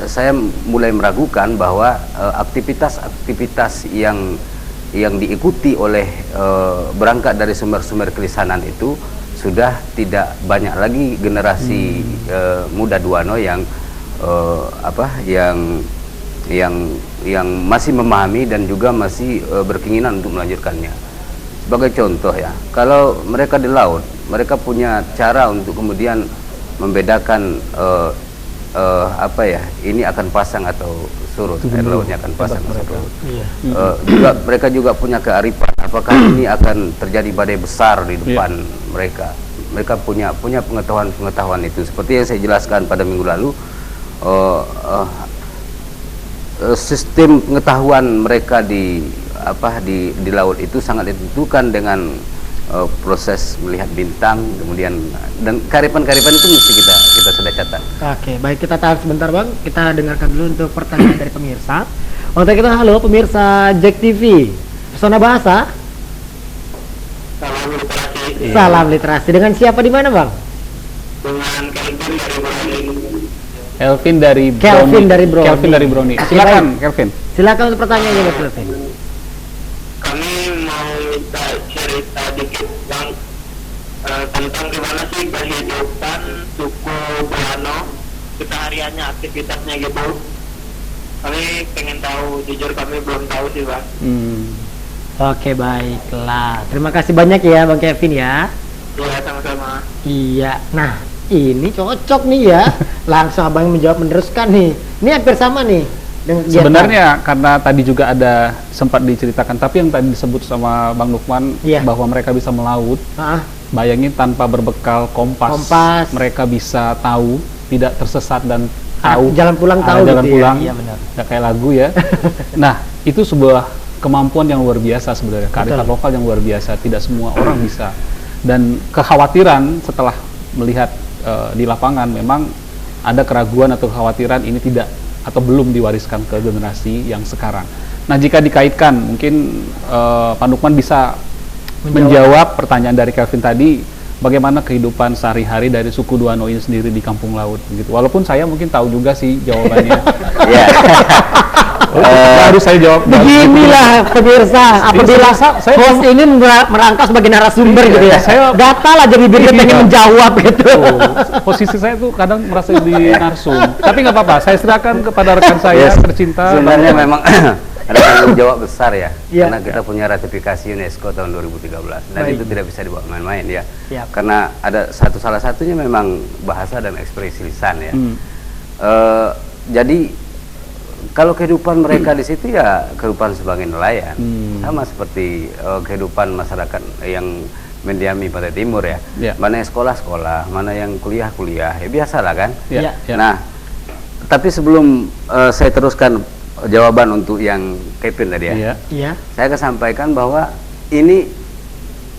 saya mulai meragukan bahwa aktivitas-aktivitas yang diikuti oleh berangkat dari sumber-sumber kelisanan itu sudah tidak banyak lagi generasi muda Duano yang yang masih memahami dan juga masih berkeinginan untuk melanjutkannya. Sebagai contoh ya, kalau mereka di laut, mereka punya cara untuk kemudian membedakan ini akan pasang atau surut, air lautnya akan pasang atau surut. Juga mereka juga punya kearifan, apakah ini akan terjadi badai besar di depan mereka. Mereka punya pengetahuan itu. Seperti yang saya jelaskan pada minggu lalu, sistem pengetahuan mereka di laut itu sangat ditentukan dengan proses melihat bintang, kemudian dan kearifan-kearifan itu mesti kita sudah catat. Oke, baik, kita tahan sebentar Bang. Kita dengarkan dulu untuk pertanyaan dari pemirsa. Untuk kita, halo pemirsa Jack TV, Pesona Bahasa. Salam literasi. Salam literasi. Dengan siapa di mana Bang? Dengan Kelvin dari Kelvin dari Broni. Kelvin dari Broni. Silakan Kelvin. Silakan untuk pertanyaannya Mas Kelvin. Kami mau minta cerita dikit Bang tentang gimana sih kehidupan suku Duano, kesehariannya, aktivitasnya gitu. Kami pengen tahu, jujur kami belum tahu sih Bang. Oke, baiklah. Terima kasih banyak ya Bang Kevin ya. Iya, sama-sama. Iya. Nah, ini cocok nih ya. Langsung abang menjawab, meneruskan nih. Ini hampir sama nih dengan kegiatan. Sebenarnya karena tadi juga ada sempat diceritakan, tapi yang tadi disebut sama Bang Lukman bahwa mereka bisa melaut. Bayangin tanpa berbekal kompas, mereka bisa tahu, tidak tersesat dan tahu jalan pulang, tahu jalan gitu pulang. Ya? Iya benar. Nggak kayak lagu ya. Nah, itu sebuah kemampuan yang luar biasa sebenarnya, kearifan lokal yang luar biasa. Tidak semua orang bisa. Dan kekhawatiran setelah melihat di lapangan, memang ada keraguan atau kekhawatiran ini tidak atau belum diwariskan ke generasi yang sekarang. Nah, jika dikaitkan, mungkin Pak Nukman bisa menjawab pertanyaan dari Kelvin tadi, bagaimana kehidupan sehari-hari dari suku Duano ini sendiri di kampung laut gitu. Walaupun saya mungkin tahu juga sih jawabannya. Harus saya jawab. Beginilah pemirsa, apabila host ini merangkap sebagai narasumber gitu ya. Saya data lah jadi bibirnya pengen menjawab gitu. Posisi saya tuh kadang merasa di narsum. Tapi nggak apa-apa, saya serahkan kepada rekan saya tercinta. Sebenarnya memang ada tanggung jawab besar ya, karena kita punya ratifikasi UNESCO tahun 2013 dan itu tidak bisa dibawa main-main ya. Karena ada salah satunya memang bahasa dan ekspresi lisan ya. Jadi kalau kehidupan mereka di situ ya kehidupan sebagai nelayan, sama seperti kehidupan masyarakat yang mendiami pada timur ya. Mana yang sekolah-sekolah, mana yang kuliah-kuliah, ya biasalah kan. Nah, tapi sebelum saya teruskan jawaban untuk yang Kevin tadi ya, saya akan sampaikan bahwa ini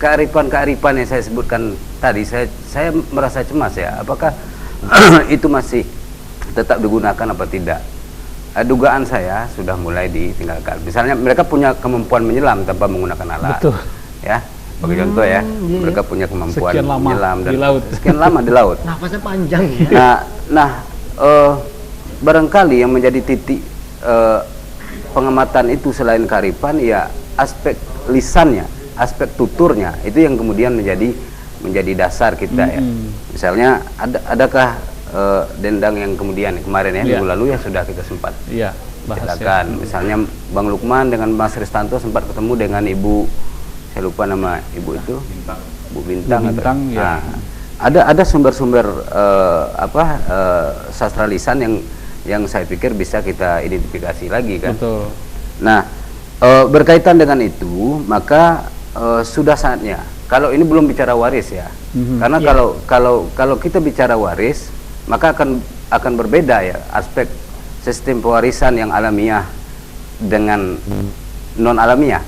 kearifan-kearifan yang saya sebutkan tadi, saya merasa cemas ya, apakah itu masih tetap digunakan apa tidak. Dugaan saya sudah mulai ditinggalkan. Misalnya mereka punya kemampuan menyelam tanpa menggunakan alat. Ya, bagi contoh ya, mereka punya kemampuan menyelam dan sekian lama di laut. Nafasnya panjang ya. Nah, barangkali yang menjadi titik pengamatan itu selain kearifan ya aspek lisannya, aspek tuturnya itu yang kemudian menjadi dasar kita ya. Misalnya adakah dendang yang kemudian kemarin ya minggu lalu ya sudah kita sempat ceritakan. Misalnya Bang Lukman dengan Mas Ristanto sempat ketemu dengan Ibu, saya lupa nama Ibu itu, Bu Bintang. Ada sumber-sumber sastra lisan yang saya pikir bisa kita identifikasi lagi kan. Nah, berkaitan dengan itu maka sudah saatnya, kalau ini belum bicara waris ya, karena kalau kita bicara waris maka akan berbeda ya aspek sistem pewarisan yang alamiah dengan non alamiah.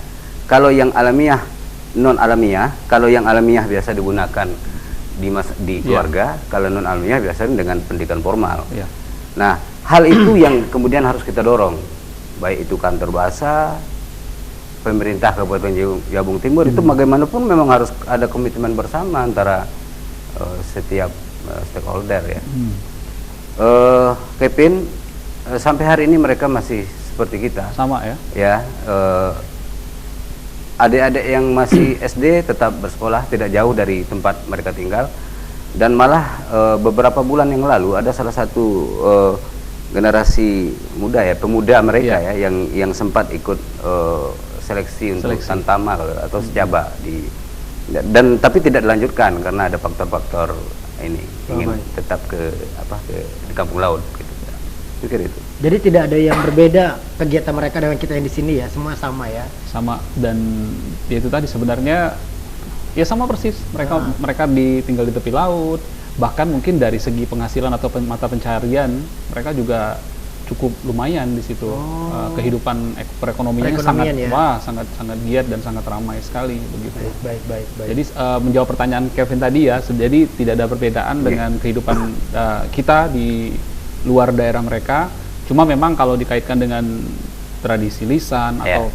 Kalau yang alamiah non alamiah, kalau yang alamiah biasa digunakan di keluarga, kalau non alamiah biasanya dengan pendidikan formal. Nah, hal itu yang kemudian harus kita dorong, baik itu kantor bahasa, pemerintah Kabupaten Jabung Timur itu bagaimanapun memang harus ada komitmen bersama antara setiap stakeholder ya. Kevin, sampai hari ini mereka masih seperti kita. Sama ya. Ya, adik-adik yang masih SD tetap bersekolah tidak jauh dari tempat mereka tinggal, dan malah beberapa bulan yang lalu ada salah satu generasi muda ya, pemuda mereka ya yang sempat ikut seleksi untuk Santama atau Sejaba dan tapi tidak dilanjutkan karena ada faktor-faktor ini ingin tetap di kampung laut gitu. Pikir itu. Jadi tidak ada yang berbeda kegiatan mereka dengan kita yang di sini ya, semua sama ya. Sama, dan ya itu tadi sebenarnya ya sama persis. Mereka tinggal di tepi laut, bahkan mungkin dari segi penghasilan atau mata pencarian mereka juga cukup lumayan di situ. Kehidupan perekonomiannya sangat giat dan sangat ramai sekali begitu. Baik. Jadi menjawab pertanyaan Kevin tadi ya, jadi tidak ada perbedaan dengan kehidupan kita di luar daerah mereka. Cuma memang kalau dikaitkan dengan tradisi lisan atau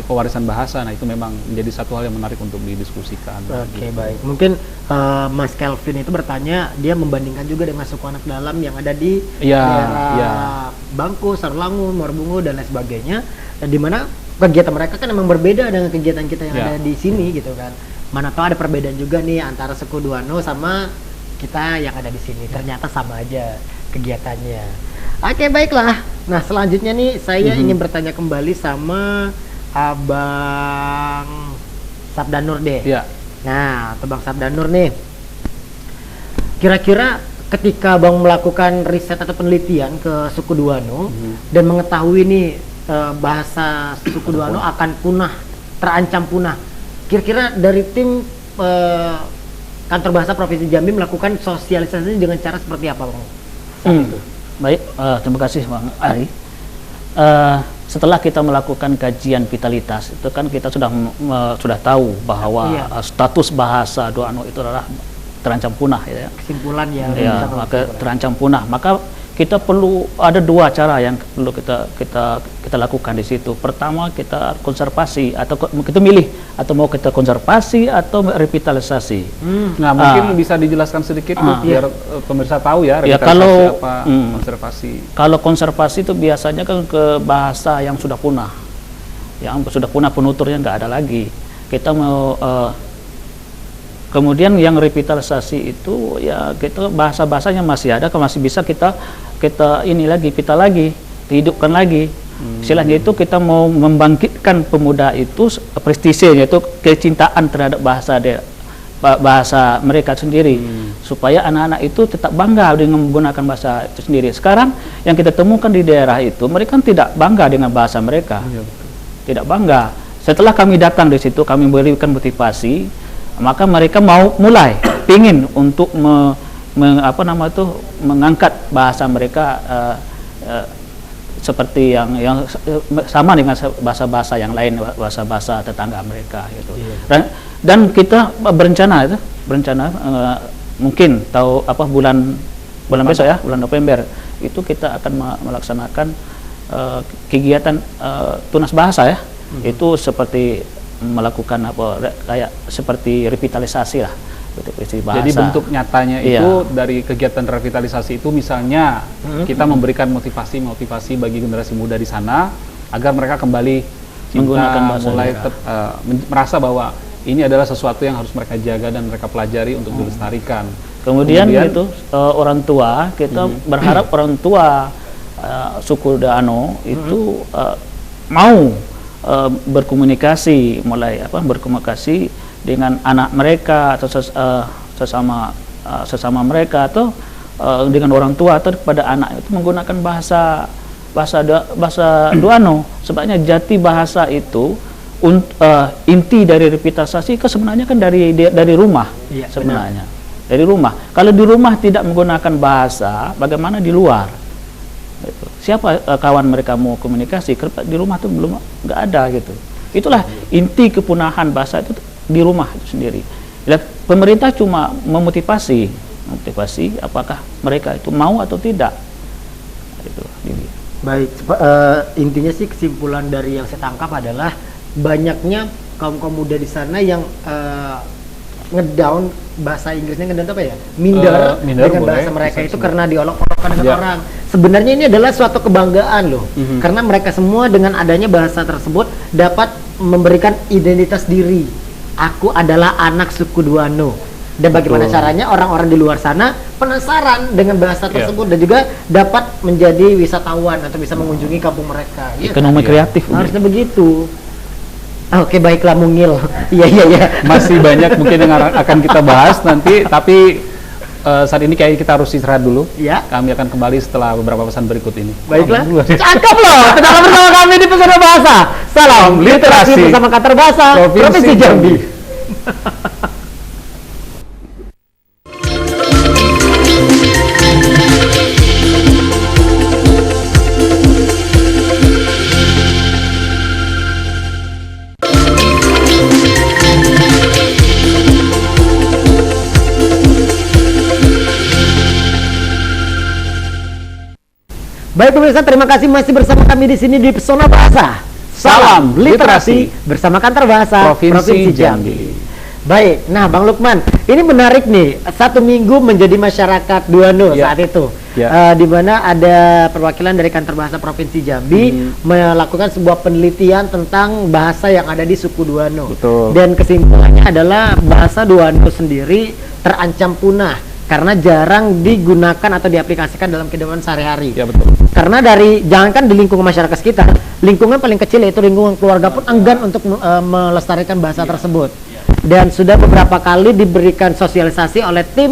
pewarisan bahasa, nah itu memang menjadi satu hal yang menarik untuk didiskusikan. Oke, baik. Mungkin Mas Kelvin itu bertanya, dia membandingkan juga dengan suku anak dalam yang ada di daerah Bangku, Sarlangun, Muarbungu dan lain sebagainya. Dan di mana kegiatan mereka kan memang berbeda dengan kegiatan kita yang ada di sini gitu kan. Mana tahu ada perbedaan juga nih antara suku Duano sama kita yang ada di sini. Ternyata sama aja kegiatannya. Oke, baiklah. Nah, selanjutnya nih saya ingin bertanya kembali sama Abang Sabdanur deh. Iya. Nah, Bang Sabdanur nih. Kira-kira ketika Bang melakukan riset atau penelitian ke suku Duano dan mengetahui nih bahasa suku Duano akan punah, terancam punah. Kira-kira dari tim Kantor Bahasa Provinsi Jambi melakukan sosialisasi dengan cara seperti apa, Bang? Baik, terima kasih Bang Ari. Setelah kita melakukan kajian vitalitas itu kan kita sudah tahu bahwa status bahasa Duano itu adalah terancam punah ya. Kesimpulan ya. Maka terancam punah. Maka kita perlu ada dua cara yang perlu kita lakukan di situ. Pertama, kita konservasi atau kita milih atau mau kita konservasi atau revitalisasi. Nah, mungkin bisa dijelaskan sedikit biar pemirsa tahu ya revitalisasi konservasi. Kalau konservasi itu biasanya kan ke bahasa yang sudah punah. Yang sudah punah, penuturnya nggak ada lagi. Kita mau kemudian yang revitalisasi itu ya kita bahasa-bahasanya masih ada, masih bisa kita hidupkan lagi. Istilahnya itu kita mau membangkitkan pemuda itu prestise, yaitu kecintaan terhadap bahasa mereka sendiri, supaya anak-anak itu tetap bangga dengan menggunakan bahasa itu sendiri. Sekarang yang kita temukan di daerah itu mereka tidak bangga dengan bahasa mereka, tidak bangga. Setelah kami datang di situ, kami berikan motivasi, maka mereka mau mulai pingin untuk mengangkat bahasa mereka seperti yang sama dengan bahasa-bahasa yang lain, bahasa-bahasa tetangga mereka gitu. Dan kita berencana mungkin bulan besok ya, bulan November itu kita akan melaksanakan kegiatan tunas bahasa ya. Itu seperti melakukan kayak seperti revitalisasi lah. Jadi bentuk nyatanya itu dari kegiatan revitalisasi itu misalnya kita memberikan motivasi bagi generasi muda di sana agar mereka kembali menggunakan bahasa merasa bahwa ini adalah sesuatu yang harus mereka jaga dan mereka pelajari untuk dilestarikan. Kemudian itu orang tua, kita berharap orang tua suku Duano itu mau berkomunikasi dengan anak mereka atau sesama mereka atau dengan orang tua atau kepada anak itu menggunakan bahasa Duano. Sebabnya jati bahasa itu inti dari revitalisasi sebenarnya kan dari rumah sebenarnya. Dari rumah. Kalau di rumah tidak menggunakan bahasa, bagaimana di luar? Siapa kawan mereka mau komunikasi? Di rumah tuh nggak ada gitu. Itulah inti kepunahan bahasa itu di rumah itu sendiri. Pemerintah cuma memotivasi apakah mereka itu mau atau tidak. Itu. Baik, intinya sih kesimpulan dari yang saya tangkap adalah banyaknya kaum muda di sana yang ngedown bahasa Inggrisnya, ngedown apa ya? Minder dengan boleh, bahasa mereka bisa itu disebut. karena diolok-olokkan dengan Ya. orang. Sebenarnya ini adalah suatu kebanggaan loh, karena mereka semua dengan adanya bahasa tersebut dapat memberikan identitas diri. Aku adalah anak suku Duano. Dan bagaimana Betul. caranya orang-orang di luar sana penasaran dengan bahasa Ya. tersebut dan juga dapat menjadi wisatawan atau bisa mengunjungi kampung mereka. Iya kan? Ekonomi kreatif. Harusnya begitu. Oke, baiklah Mungil. Iya. Masih banyak mungkin yang akan kita bahas nanti, tapi saat ini kayak kita harus istirahat dulu. Ya. Kami akan kembali setelah beberapa pesan berikut ini. Baiklah. Cakep loh. Tetaplah bersama kami di Pesona Bahasa. Salam literasi bersama Kantor Bahasa Provinsi Jambi. Baik pemirsa, terima kasih masih bersama kami di sini di Pesona Bahasa. Salam literasi bersama Kantor Bahasa Provinsi Jambi. Baik, nah Bang Lukman, ini menarik nih. 1 minggu menjadi masyarakat Duano Ya. saat itu, Ya. di mana ada perwakilan dari Kantor Bahasa Provinsi Jambi melakukan sebuah penelitian tentang bahasa yang ada di suku Duano. Betul. Dan kesimpulannya adalah bahasa Duano sendiri terancam punah karena jarang digunakan atau diaplikasikan dalam kehidupan sehari-hari. Ya betul. Karena jangankan di lingkungan masyarakat sekitar, lingkungan paling kecil yaitu lingkungan keluarga pun enggan untuk melestarikan bahasa tersebut. Dan sudah beberapa kali diberikan sosialisasi oleh tim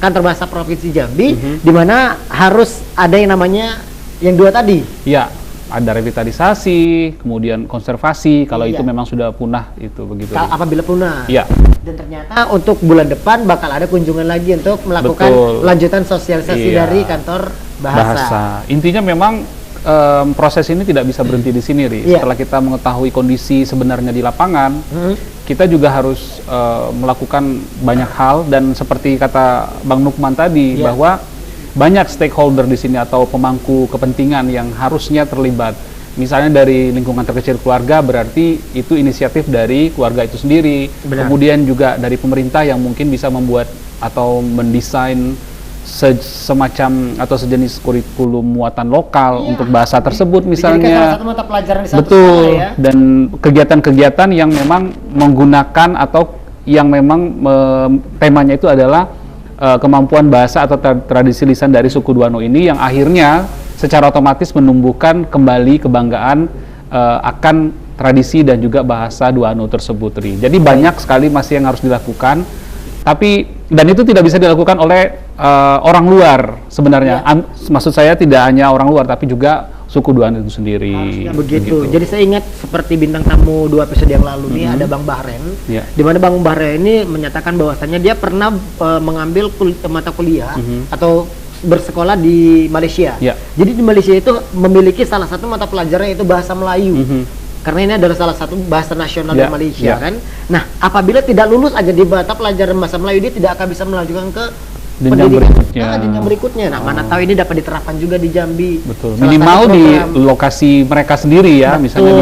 Kantor Bahasa Provinsi Jambi, di mana harus ada yang namanya yang 2 tadi. Ya, ada revitalisasi, kemudian konservasi. Kalau Iya. itu memang sudah punah itu begitu. Apabila punah. Iya. Dan ternyata untuk bulan depan bakal ada kunjungan lagi untuk melakukan Betul. lanjutan sosialisasi Iya. dari Kantor Bahasa. Intinya memang proses ini tidak bisa berhenti di sini, Ri. Iya. Setelah kita mengetahui kondisi sebenarnya di lapangan, kita juga harus melakukan banyak hal, dan seperti kata Bang Nukman tadi, Iya. bahwa banyak stakeholder di sini atau pemangku kepentingan yang harusnya terlibat. Misalnya dari lingkungan terkecil keluarga, berarti itu inisiatif dari keluarga itu sendiri. Benar. Kemudian juga dari pemerintah yang mungkin bisa membuat atau mendesain semacam atau sejenis kurikulum muatan lokal untuk bahasa tersebut Dijadikan salah misalnya. satu mata pelajaran di satu Betul. sekolah ya. Dan kegiatan-kegiatan yang memang menggunakan atau yang memang temanya itu adalah kemampuan bahasa atau tradisi lisan dari suku Duano ini, yang akhirnya secara otomatis menumbuhkan kembali kebanggaan akan tradisi dan juga bahasa Duano tersebut, Ri. Jadi banyak sekali masih yang harus dilakukan, dan itu tidak bisa dilakukan oleh orang luar sebenarnya. Maksud saya tidak hanya orang luar, tapi juga suku Duano itu sendiri. Harusnya begitu. Jadi saya ingat seperti bintang tamu 2 episode yang lalu nih, ada Bang Bahren. Ya. Di mana Bang Bahren ini menyatakan bahwasannya dia pernah mengambil mata kuliah atau bersekolah di Malaysia. Ya. Jadi di Malaysia itu memiliki salah satu mata pelajaran yaitu bahasa Melayu. Karena ini adalah salah satu bahasa nasional di Ya, Malaysia ya. kan. Nah, apabila tidak lulus aja di mata pelajaran bahasa Melayu, dia tidak akan bisa melanjutkan ke Jenjang pendidikan berikutnya. jenjang berikutnya. Nah, mana tahu ini dapat diterapkan juga di Jambi. Betul. Salah Minimal satu di program. lokasi mereka sendiri ya, Betul. misalnya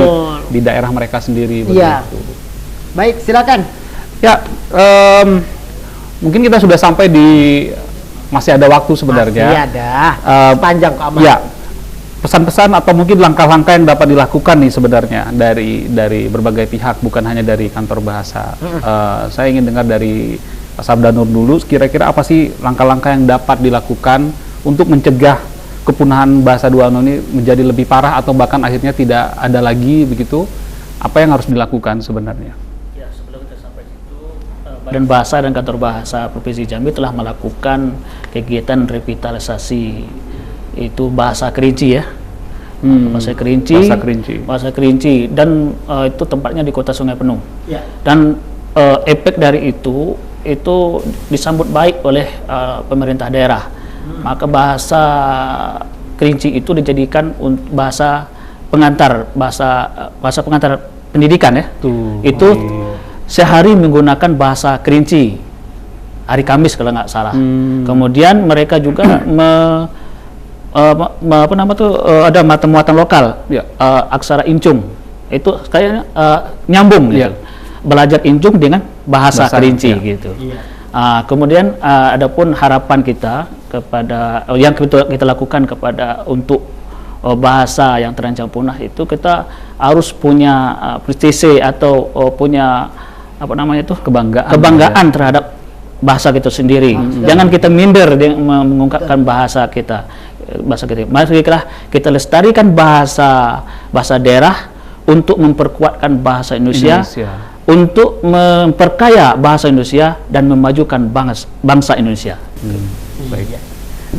di daerah mereka sendiri. Iya. begitu. Baik, silakan. Ya, mungkin kita sudah sampai di masih ada waktu sebenarnya. Masih ada. Panjang kok aman. Ya, pesan-pesan atau mungkin langkah-langkah yang dapat dilakukan nih sebenarnya dari berbagai pihak, bukan hanya dari Kantor Bahasa. Saya ingin dengar dari Pak Sabdanur dulu, kira-kira apa sih langkah-langkah yang dapat dilakukan untuk mencegah kepunahan bahasa Duano ini menjadi lebih parah atau bahkan akhirnya tidak ada lagi begitu? Apa yang harus dilakukan sebenarnya? Ya, sebelum kita sampai situ, Badan Bahasa dan Kantor Bahasa Provinsi Jambi telah melakukan kegiatan revitalisasi itu bahasa Kerinci ya. Bahasa Kerinci dan itu tempatnya di Kota Sungai Penuh. Ya. Dan efek dari itu disambut baik oleh pemerintah daerah. Maka bahasa Kerinci itu dijadikan bahasa pengantar pendidikan ya. Itu sehari menggunakan bahasa Kerinci hari Kamis kalau nggak salah. Kemudian mereka juga ada mata muatan lokal, Ya. aksara Incung itu kayaknya nyambung gitu. Iya. Belajar Injung dengan bahasa Bahasa, Kerinci iya. gitu. Kemudian adapun harapan kita kepada yang kita lakukan kepada untuk bahasa yang terancam punah itu, kita harus punya prestise atau punya apa namanya itu kebanggaan terhadap bahasa kita sendiri. Jangan kita minder mengungkapkan bahasa kita. Mari kita lestarikan bahasa daerah untuk memperkuatkan bahasa Indonesia. Untuk memperkaya bahasa Indonesia dan memajukan bangsa Indonesia. Baik.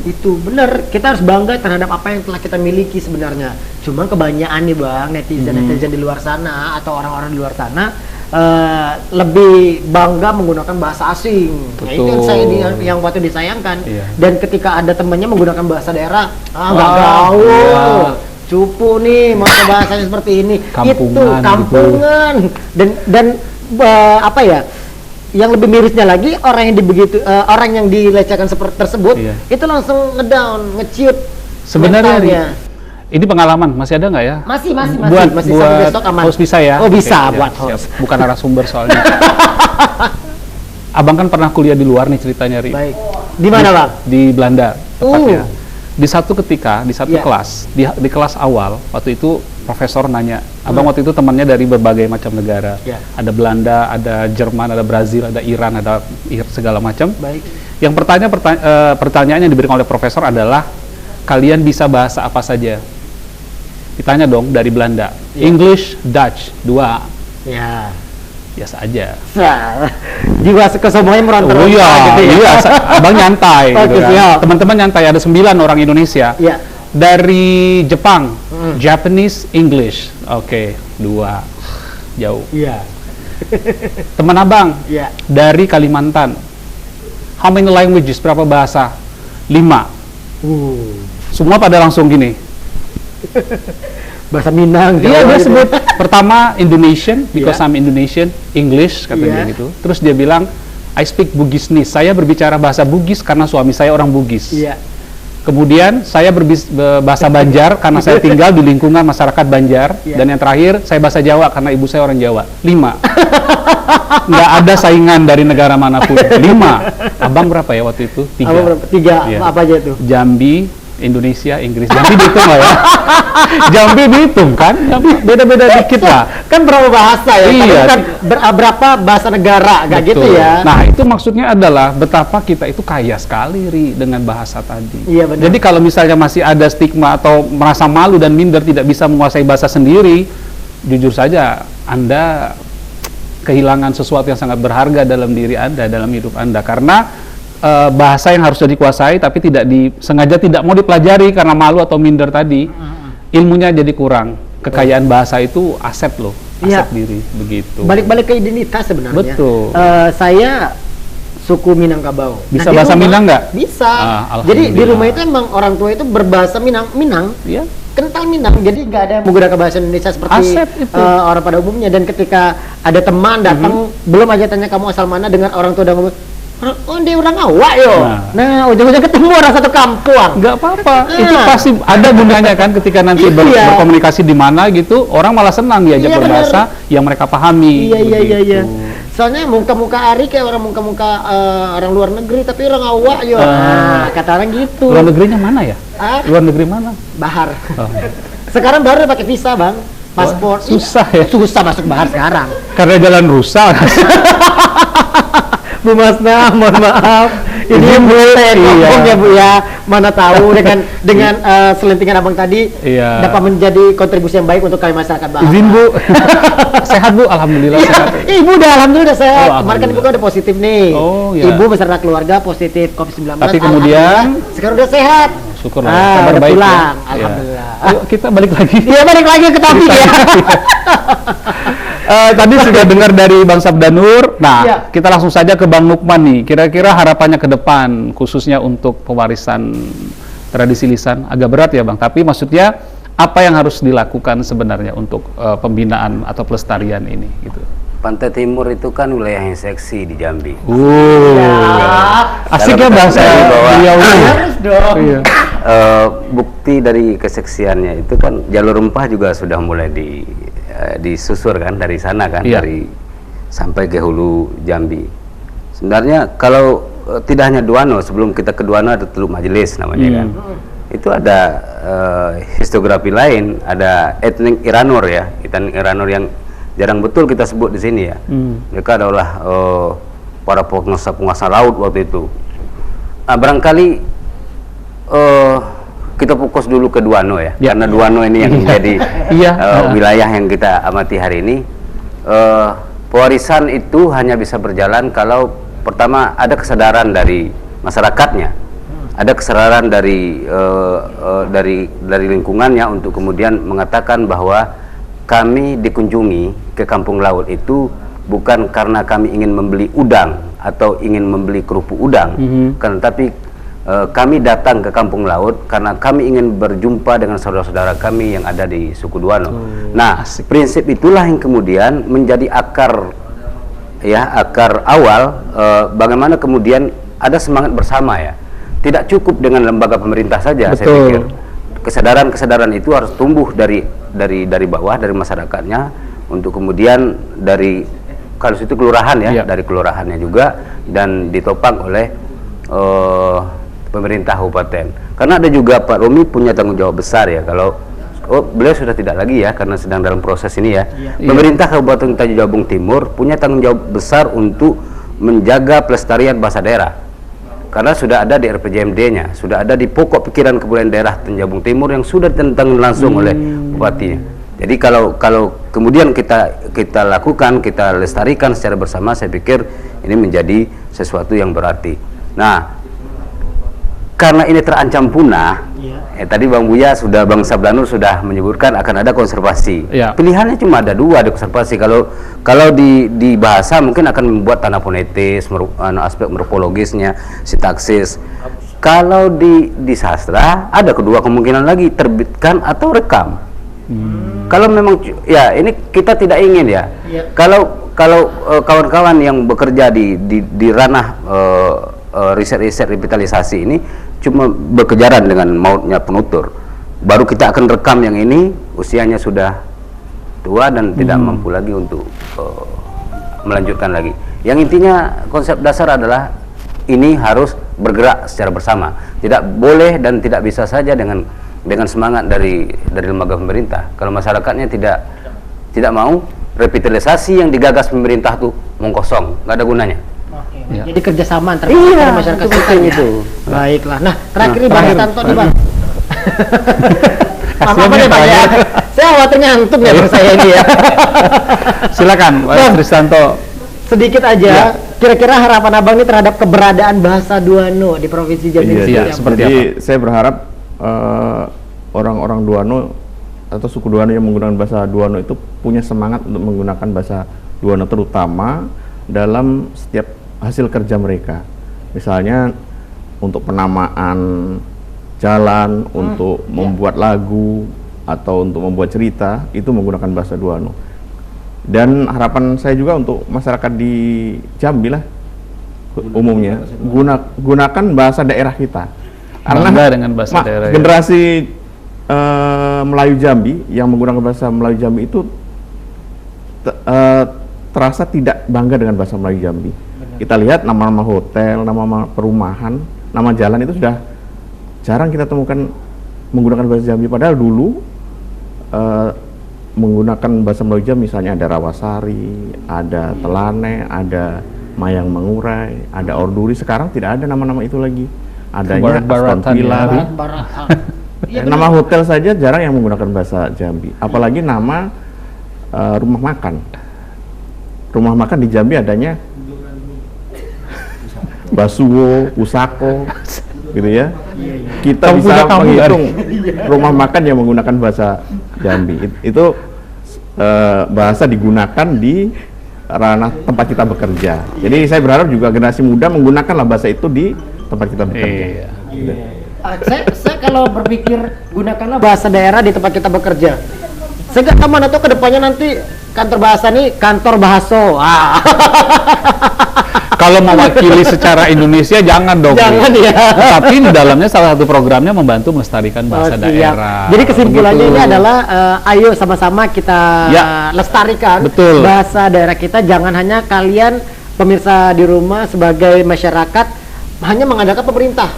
Itu benar, kita harus bangga terhadap apa yang telah kita miliki sebenarnya. Cuma kebanyakan nih Bang, netizen di luar sana atau orang-orang di luar sana lebih bangga menggunakan bahasa asing. Nah, itu yang waktu disayangkan. Dan ketika ada temannya menggunakan bahasa daerah, nggak gaul. Cupu nih, masa bahasanya seperti ini. Kampungan. Dan apa ya? Yang lebih mirisnya lagi, orang yang dilecehkan seperti tersebut itu langsung ngedown, ngeciut. Sebenarnya ini pengalaman masih ada nggak ya? Masih buat sampai besok aman. Host bisa ya? Oh, bisa Oke, buat siap. host. Bukan narasumber soalnya. Abang kan pernah kuliah di luar nih ceritanya, Ri. Baik. Di mana, Bang? Di Belanda, tepatnya. Di satu kelas, di kelas awal, waktu itu profesor nanya, Abang waktu itu temannya dari berbagai macam negara. Ada Belanda, ada Jerman, ada Brazil, ada Iran, ada segala macam. Baik. Yang pertanyaan yang diberikan oleh profesor adalah, kalian bisa bahasa apa saja? Ditanya dong dari Belanda. English, Dutch, 2. Ya. Biasa aja. Jiwa kesombongannya meronta-ronta gitu ya. Iya, Abang nyantai gitu kan. Teman-teman nyantai, ada 9 orang Indonesia. Iya. Dari Jepang, Japanese, English. Oke, 2. Jauh. Iya. Teman Abang, Iya. dari Kalimantan. How many languages? Berapa bahasa? 5. Semua pada langsung gini. Bahasa Minang. Iya, dia gitu. sebut pertama Indonesian, because I'm Indonesian, English katanya gitu. Terus dia bilang, I speak Bugisnis. Saya berbicara bahasa Bugis karena suami saya orang Bugis. Iya. Kemudian saya bahasa Banjar karena saya tinggal di lingkungan masyarakat Banjar. Dan yang terakhir, saya bahasa Jawa karena ibu saya orang Jawa. 5. Nggak ada saingan dari negara manapun. 5. Abang berapa ya waktu itu? 3. Abang berapa? 3. Iya. Apa aja tuh? Jambi, Indonesia, Inggris. Jambi dihitung lah ya. Jambi dihitung kan? Jambi beda-beda dikit lah. Kan berapa bahasa ya? Iya. Kan berapa bahasa negara, nggak gitu ya? Nah, itu maksudnya adalah betapa kita itu kaya sekali, Ri, dengan bahasa tadi. Iya, benar. Jadi kalau misalnya masih ada stigma atau merasa malu dan minder tidak bisa menguasai bahasa sendiri, jujur saja Anda kehilangan sesuatu yang sangat berharga dalam diri Anda, dalam hidup Anda. Karena bahasa yang harusnya dikuasai tapi sengaja tidak mau dipelajari karena malu atau minder tadi, ilmunya jadi kurang. Kekayaan bahasa itu aset loh, aset diri, begitu. Balik-balik ke identitas sebenarnya. Betul. Saya suku Minangkabau. Bisa bahasa Minang nggak? Bisa. Jadi di Alhamdulillah. rumah itu emang orang tua itu berbahasa Minang. Iya. Kental Minang, jadi nggak ada menggunakan bahasa Indonesia seperti Aset itu. orang pada umumnya. Dan ketika ada teman datang, belum aja tanya kamu asal mana, dengan orang tua udah ngomong, oh dia orang awak yo. Nah ujung-ujung ketemu orang satu kampung. Nggak apa-apa, itu pasti ada gunanya kan ketika nanti berkomunikasi di mana gitu, orang malah senang diajak berbahasa yang mereka pahami. Iya. Soalnya muka-muka Ari kayak muka-muka orang luar negeri, tapi orang awak yo. Kata orang gitu. Luar negerinya mana ya? Luar negeri mana? Bahar. Sekarang baru pakai visa, Bang. Paspor. Susah ya? Susah masuk bahar sekarang. Karena jalan rusak. Bu Masna, mohon maaf. Ini Bu ya Bu ya. Mana tahu dengan selentingan Abang tadi dapat menjadi kontribusi yang baik untuk kami masyarakat Bahar. Izin Bu. Sehat Bu, alhamdulillah sehat. Ibu udah alhamdulillah sehat. Kemarin kan Ibu kan udah positif nih. Ibu beserta keluarga positif COVID-19. Tapi kemudian sekarang udah sehat. Syukurlah, kabar baik pulang. ya. Alhamdulillah. Ayo kita balik lagi. Iya, balik lagi ke topik ya. Tadi sudah dengar dari Bang Sabdanur. Nah, kita langsung saja ke Bang Nukman nih. Kira-kira harapannya ke depan, khususnya untuk pewarisan tradisi lisan. Agak berat ya Bang, tapi maksudnya apa yang harus dilakukan sebenarnya untuk pembinaan atau pelestarian ini gitu. Pantai Timur itu kan wilayah yang seksi di Jambi. Asik ya bahasa beliau. Harus dong. Bukti dari keseksiannya itu kan jalur rempah juga sudah mulai disusur kan dari sana kan, Iya. dari sampai ke hulu Jambi. Sebenarnya kalau tidak hanya Duano, sebelum kita ke Duano ada Teluk Majelis namanya kan. Itu ada histografi lain, ada etnik Iranur ya, etnik Iranur yang jarang betul kita sebut di sini ya. Mereka adalah para penguasa laut waktu itu. Nah, barangkali kita fokus dulu ke Duano ya, karena Duano ini yang menjadi wilayah yang kita amati hari ini. Pewarisan itu hanya bisa berjalan kalau pertama ada kesadaran dari masyarakatnya, ada kesadaran dari lingkungannya untuk kemudian mengatakan bahwa kami dikunjungi ke kampung laut itu bukan karena kami ingin membeli udang atau ingin membeli kerupuk udang, kan, tapi kami datang ke kampung laut karena kami ingin berjumpa dengan saudara-saudara kami yang ada di suku Duano. Nah, prinsip itulah yang kemudian menjadi akar awal bagaimana kemudian ada semangat bersama ya. Tidak cukup dengan lembaga pemerintah saja. Saya pikir kesadaran itu harus tumbuh dari bawah, dari masyarakatnya, untuk kemudian dari kalau itu kelurahan ya, dari kelurahannya juga, dan ditopang oleh pemerintah kabupaten. Karena ada juga Pak Romi punya tanggung jawab besar ya, kalau beliau sudah tidak lagi ya karena sedang dalam proses ini ya. Pemerintah Kabupaten Tanjung Jabung Timur punya tanggung jawab besar untuk menjaga pelestarian bahasa daerah. Karena sudah ada di RPJMD-nya, sudah ada di pokok pikiran kebudayaan daerah Tanjung Jabung Timur yang sudah ditentang langsung oleh bupatinya. Jadi kalau kemudian kita lakukan, kita lestarikan secara bersama, saya pikir ini menjadi sesuatu yang berarti. Nah, karena ini terancam punah, tadi Bang Buya Bang Sablanur sudah menyebutkan akan ada konservasi. Pilihannya cuma ada dua di konservasi. Kalau di bahasa mungkin akan membuat tanah fonetis, aspek morfologisnya, sintaksis. Kalau di sastra ada kedua kemungkinan lagi, terbitkan atau rekam. Kalau memang ya ini kita tidak ingin ya. Kalau kawan-kawan yang bekerja di ranah riset-riset revitalisasi ini cuma berkejaran dengan mautnya penutur, baru kita akan rekam yang ini usianya sudah tua dan tidak mampu lagi untuk melanjutkan lagi. Yang intinya konsep dasar adalah ini harus bergerak secara bersama, tidak boleh dan tidak bisa saja dengan semangat dari lembaga pemerintah. Kalau masyarakatnya tidak mau, revitalisasi yang digagas pemerintah tuh mengkosong, nggak ada gunanya. Jadi kerjasama antara masyarakat kita itu. Baiklah. Nah, terakhir nih Bang Ristanto nih Bang. Apa nih Bang ya? Saya khawatir ngantuk ya Bang saya ini ya. Silakan Pak Ristanto. Sedikit aja, kira-kira harapan Abang ini terhadap keberadaan bahasa Duano di Provinsi Jambi seperti Jadi apa? saya berharap orang-orang Duano atau suku Duano yang menggunakan bahasa Duano itu punya semangat untuk menggunakan bahasa Duano, terutama dalam setiap hasil kerja mereka. Misalnya untuk penamaan jalan, untuk membuat lagu atau untuk membuat cerita, itu menggunakan bahasa Duano. Dan harapan saya juga untuk masyarakat di Jambi lah umumnya gunakan bahasa daerah kita. Karena dengan bahasa daerah generasi Melayu Jambi yang menggunakan bahasa Melayu Jambi itu terasa tidak bangga dengan bahasa Melayu Jambi. Kita lihat nama-nama hotel, nama-nama perumahan, nama jalan itu sudah jarang kita temukan menggunakan bahasa Jambi. Padahal dulu menggunakan bahasa Melayu Jambi, misalnya ada Rawasari, ada Telane, ada Mayang Mengurai, ada Orduri. Sekarang tidak ada nama-nama itu lagi. Adanya Aston Villa. Nama hotel saja jarang yang menggunakan bahasa Jambi. Apalagi nama rumah makan. Rumah makan di Jambi adanya Basuwo, Pusako, gitu ya. Kita bisa menghitung rumah makan yang menggunakan bahasa Jambi. Itu bahasa digunakan di ranah tempat kita bekerja. Jadi saya berharap juga generasi muda menggunakanlah bahasa itu di tempat kita bekerja. Gitu. Saya kalau berpikir gunakanlah bahasa daerah di tempat kita bekerja. Saya nggak tahu mana tuh kedepannya nanti kantor bahasa nih kantor bahaso. Kalau mewakili secara Indonesia jangan dong. Jangan ya. Tapi di dalamnya salah satu programnya membantu melestarikan bahasa siap. daerah. Jadi kesimpulannya Begitu. ini adalah ayo sama-sama kita Ya. lestarikan Betul. bahasa daerah kita. Jangan hanya kalian pemirsa di rumah sebagai masyarakat hanya mengandalkan pemerintah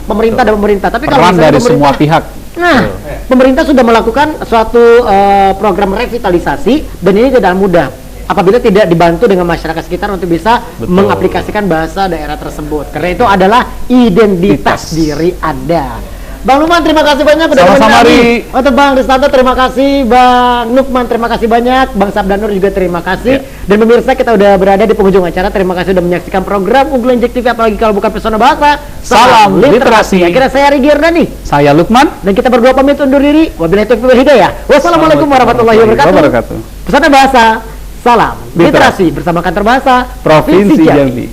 dan pemerintah. Tapi kalau peran misalnya dari semua pemerintah- pihak. Nah, pemerintah sudah melakukan suatu program revitalisasi dan ini tidak mudah apabila tidak dibantu dengan masyarakat sekitar untuk bisa Betul. mengaplikasikan bahasa daerah tersebut. Karena itu adalah identitas diri Anda. Bang Lukman, terima kasih banyak udah Sama-sama, nemenin kami. Ri. Untuk Bang Ristanto, terima kasih. Bang Lukman, terima kasih banyak. Bang Sabdanur juga terima kasih. Dan pemirsa, kita udah berada di penghujung acara. Terima kasih sudah menyaksikan program unggulan Jack TV, apalagi kalau bukan Pesona Bahasa. Salam literasi. Akhirnya saya Rigi Ardani. Saya Lukman. Dan kita berdua pamit undur diri. Wabillahi taufiq wal hidayah. Wassalamualaikum warahmatullahi wabarakatuh. Pesona Bahasa, salam literasi bersama Kantor Bahasa Provinsi Jambi.